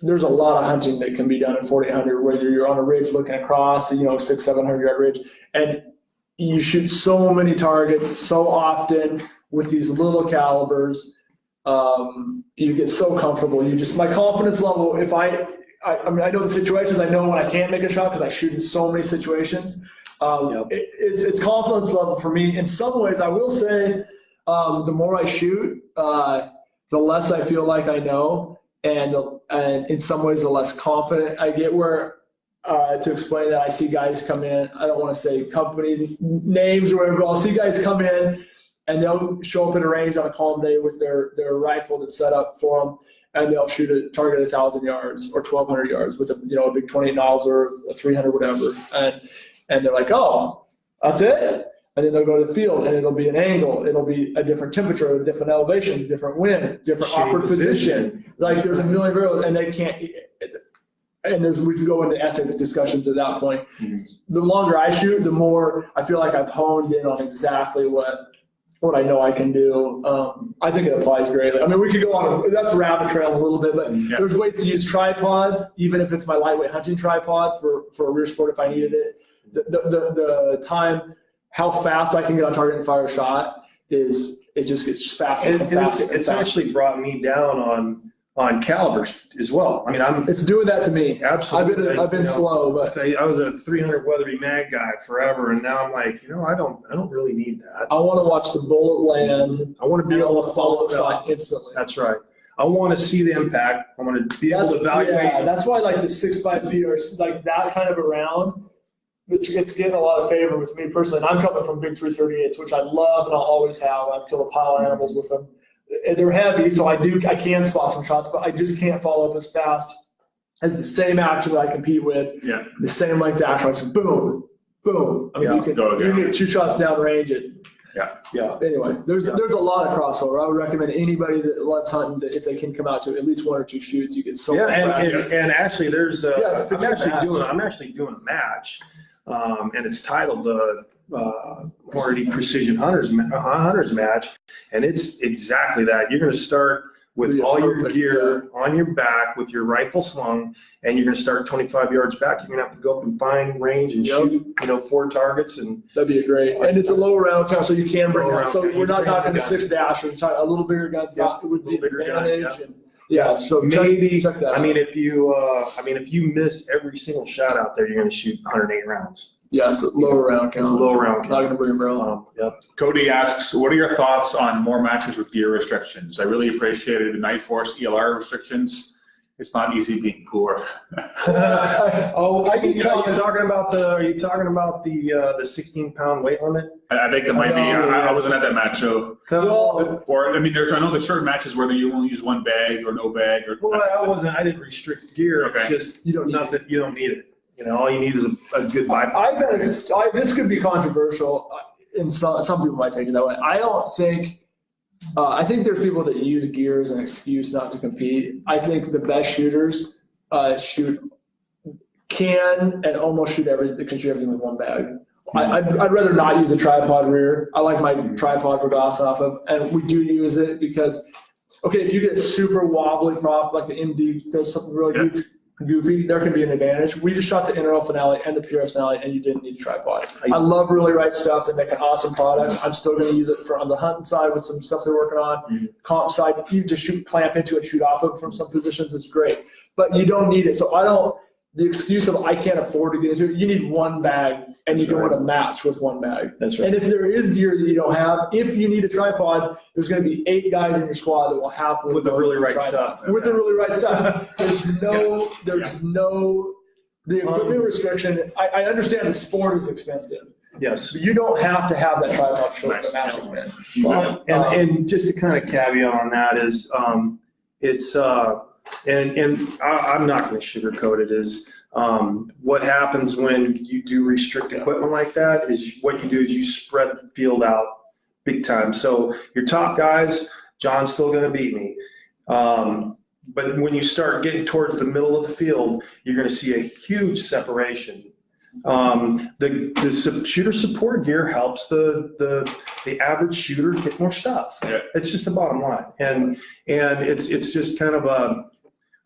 there's a lot of hunting that can be done at 400 to 800, whether you're on a ridge looking across, 600-700 yard ridge, and you shoot so many targets so often with these little calibers, you get so comfortable. My confidence level. If I know the situations. I know when I can't make a shot because I shoot in so many situations. It's confidence level for me. In some ways, I will say, the more I shoot, the less I feel like I know, and in some ways, the less confident I get. Where to explain that, I see guys come in. I don't want to say company names or whatever. But I'll see guys come in, and they'll show up at a range on a calm day with their rifle that's set up for them. And they'll shoot a target at 1,000 yards or 1,200 yards with a big 28 Mauser or a 300 whatever, and they're like, oh, that's it. And then they'll go to the field, and it'll be an angle, it'll be a different temperature, a different elevation, different wind, different awkward position. Like there's a million variables, and they can't. And we can go into ethics discussions at that point. Mm-hmm. The longer I shoot, the more I feel like I've honed in on exactly what I know I can do. I think it applies greatly. I mean, we could go on, that's a rabbit trail a little bit, but there's ways to use tripods, even if it's my lightweight hunting tripod for a rear sport if I needed it. The time, how fast I can get on target and fire a shot is it just gets faster And and faster. it's actually brought me down on calibers as well. I mean, It's doing that to me. absolutely. I've been slow, but I was a 300 Weatherby mag guy forever, and now I'm like, I don't really need that. I want to watch the bullet land. I want to Be be able able to to follow follow shot instantly. That's right. I want to see the impact. I want to be able to evaluate. Yeah, that's why like the 6.5 PR, like that kind of a round, it's getting a lot of favor with me personally. And I'm coming from big 338s, which I love and I'll always have. I've killed a pile of animals with them. And they're heavy, so I can spot some shots, but I just can't follow up as fast as the same action that I compete with. Yeah. The same length action, like boom, boom. I mean, Yeah, you can go again. get 2 shots down range. Yeah. Anyway, there's a lot of crossover. I would recommend anybody that loves hunting that if they can come out to at least 1 or 2 shoots, you get so much practice. And actually, there's it's I'm a actually doing a match, and it's titled Quantity Precision Hunters Match, and it's exactly that. You're going to start with all your gear on your back with your rifle slung, and you're going to start 25 yards back. You're going to have to go up and find range and shoot, 4 targets. And that'd be great. And it's a low round count, so you can bring Low up. So round we're not count. talking the 6 dash. We're talking a little bigger guns. Yeah, It would be a little an bigger gun, advantage. So maybe check that. I mean, if you miss every single shot out there, you're going to shoot 108 rounds. So lower round count. It's a low round Not count. going to bring them around. Yep. Cody asks, what are your thoughts on more matches with gear restrictions? I really appreciated the Night Force ELR restrictions. It's not easy being poor. Are you talking about the 16-pound weight limit? I think it might be. I wasn't at that match, so. Well, Or, I mean, I know there's certain matches where you only use 1 bag or no bag. I didn't restrict gear. Okay. It's just You don't need nothing. You don't need it. All you need is a good bypass. this could be controversial, and some people might take it that way. I don't think. I think there's people that use gear as an excuse not to compete. I think the best shooters can and almost shoot everything with 1 bag. I'd rather not use a tripod rear. I like my tripod for glassing off of, and we do use it because, if you get a super wobbly prop like the MD does something really goofy, there can be an advantage. We just shot the NRL finale and the PRS finale, and you didn't need a tripod. I love Really Right Stuff. They make an awesome product. I'm still going to use it on the hunting side with some stuff they're working on. Comp side, you just clamp into it, shoot off of from some positions is great, but you don't need it. So the excuse of I can't afford to get into it, you need 1 bag, and you can win a match with 1 bag. That's right. And if there is gear that you don't have, if you need a tripod, there's going to be 8 guys in your squad that will happily With the Really Right Stuff. With the Really Right Stuff. There's no the equipment restriction. I understand the sport is expensive. Yes. But you don't have to have that tripod show up at matching win. Well, and just to kind of caveat on that is, it's and I'm not going to sugarcoat it. Is what happens when you do restrict equipment like that is what you do is you spread the field out big time. So your top guys, John's still going to beat me. But when you start getting towards the middle of the field, you're going to see a huge separation. The shooter support gear helps the average shooter get more stuff. Yeah. It's just the bottom line, and it's just kind of a,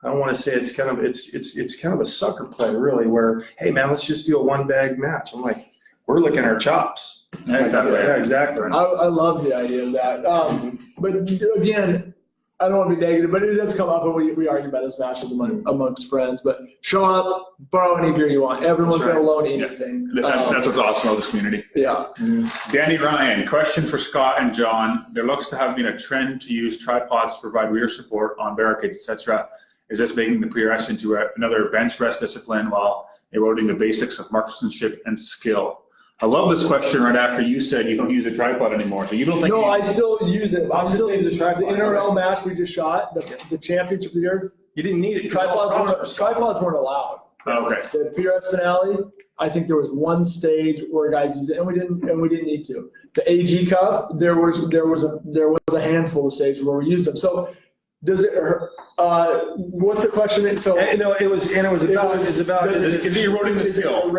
I don't want to say it's kind of a sucker play really, where hey man, let's just do a 1 bag match. I'm like, we're licking our chops. Yeah, exactly. Yeah, exactly. I love the idea of that. But again, I don't want to be negative, but it does come up, and we argue about this matches amongst friends. But show up, borrow any gear you want. Everyone's going to loan anything. That's what's awesome about this community. Yeah. Danny Ryan, question for Scott and John. There looks to have been a trend to use tripods to provide rear support on barricades, etc. Is this making the PRS into another bench rest discipline while eroding the basics of marksmanship and skill? I love this question right after you said you don't use a tripod anymore. So you don't think? No, I still use it. I'm still using the tripods. NRL match we just shot, the championship of the year. You didn't need it. Tripods weren't allowed. Okay. The PRS finale, I think there was 1 stage where guys used it, and we didn't need to. The AG Cup, there was a handful of stages where we used them. So does it? What's the question? So Is it eroding the skill?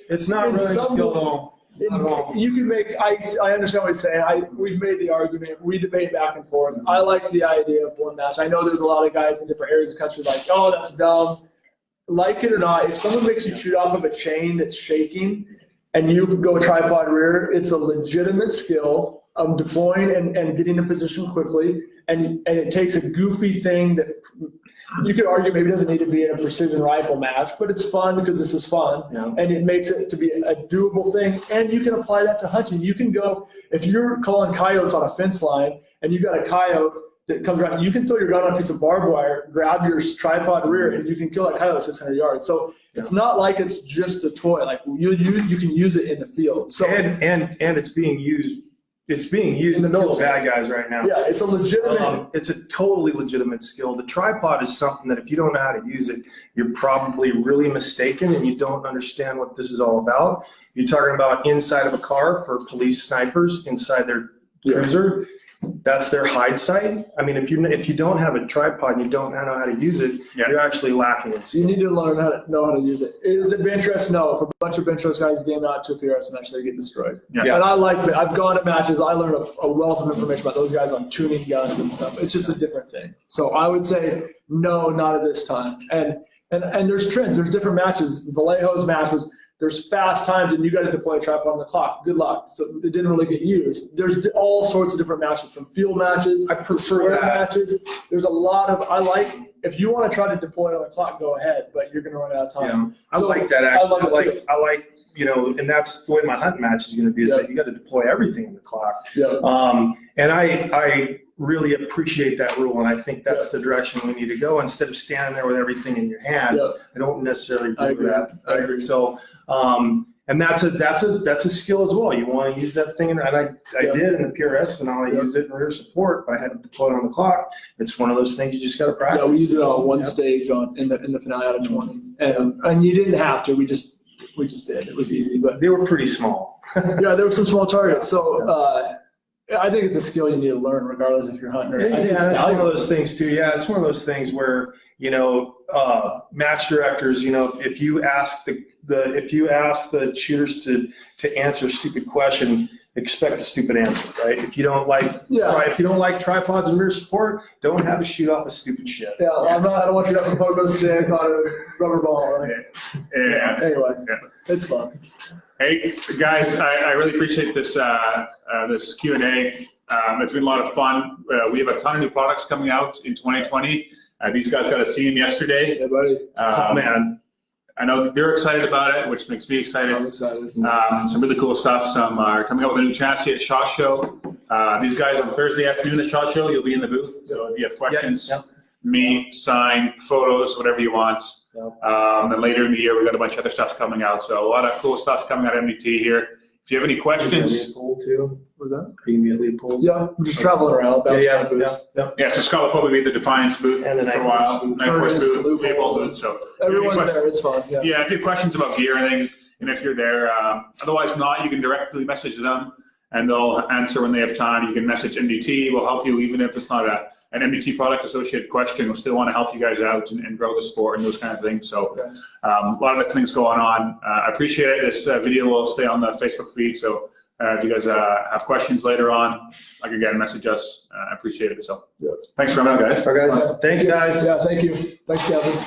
It's not eroding the skill at all. You can make. I understand what you're saying. We've made the argument. We debate back and forth. I like the idea of 1 match. I know there's a lot of guys in different areas of the country like, oh, that's dumb. Like it or not, if someone makes you shoot off of a chain that's shaking, and you can go tripod rear, it's a legitimate skill. deploying and getting in position quickly. And it takes a goofy thing that you could argue maybe doesn't need to be in a precision rifle match, but it's fun because this is fun. Yeah. And it makes it to be a doable thing. And you can apply that to hunting. You can go, if you're calling coyotes on a fence line and you got a coyote that comes around, you can throw your gun on a piece of barbed wire, grab your tripod rear, and you can kill that coyote 600 yards. So it's not like it's just a toy. Like you can use it in the field. So and it's being used. It's being used in the to kill military. bad guys right now. Yeah, it's a legitimate. It's a totally legitimate skill. The tripod is something that if you don't know how to use it, you're probably really mistaken and you don't understand what this is all about. You're talking about inside of a car for police snipers, inside their cruiser. That's their hide site. I mean, if you don't have a tripod and you don't know how to use it, you're actually lacking in skill. You need to learn how to know how to use it. Is it bench rest? No. If a bunch of bench rest guys game out to a PRS match, they get destroyed. Yeah. And I've gone to matches. I learned a wealth of information about those guys on tuning guns and stuff. It's just a different thing. So I would say no, not at this time. And there's trends. There's different matches. Vallejo's match was. There's fast times and you got to deploy a tripod on the clock. Good luck. So it didn't really get used. There's all sorts of different matches, from field matches. I prefer air matches. There's a lot of, if you want to try to deploy on the clock, go ahead, but you're going to run out of time. I like that actually. I like, and that's the way my hunting match is going to be, is that you got to deploy everything on the clock. Yeah. And I really appreciate that rule, and I think that's the direction we need to go. Instead of standing there with everything in your hand, I don't necessarily do that. I agree. So, and that's a skill as well. You want to use that thing, and I did in the PRS finale. I used it in rear support, but I had to deploy it on the clock. It's one of those things you just got to practice. Yeah, we used it on one stage in the finale out of 20, and you didn't have to. We just did. It was easy, but They were pretty small. yeah, there were some small targets. So I think it's a skill you need to learn, regardless if you're hunting or. I think that's one of those things too. Yeah, it's one of those things where match directors, if you ask the shooters to answer a stupid question, expect a stupid answer, right? If you don't like tripods and rear support, don't have to shoot off a stupid shit. Yeah, I don't want you to have a pogo stick on a rubber ball. Right? Yeah. Anyway, it's fun. Hey guys, I really appreciate this this Q&A. It's been a lot of fun. We have a ton of new products coming out in 2020. These guys got to see them yesterday. Hey, buddy. Oh man, I know that they're excited about it, which makes me excited. I'm excited. Some really cool stuff. Some are coming out with a new chassis at SHOT Show. These guys on Thursday afternoon at SHOT Show, you'll be in the booth. So if you have questions, me, sign, photos, whatever you want. Then later in the year, we got a bunch of other stuff coming out. So a lot of cool stuff coming out of MDT here. If you have any questions. Was that? Immediately pulled. Yeah, I'm just traveling around. Yeah, so Scott will probably be at the Defiance booth And the for a while. Night Night Force Force booth, Leopold booth. So Everyone's there. It's fun. Yeah. yeah, if you have questions about gear or anything, and if you're there, otherwise not, you can directly message them and they'll answer when they have time. You can message MDT. We'll help you even if it's not an MDT product associated question. We'll still want to help you guys out and grow the sport and those kind of things. So a lot of things going on. I appreciate it. This video will stay on the Facebook feed. So if you guys have questions later on, like again, message us. I appreciate it. So thanks for coming out, guys. All right, guys. Thanks, guys. Yeah, thank you. Thanks, Kevin.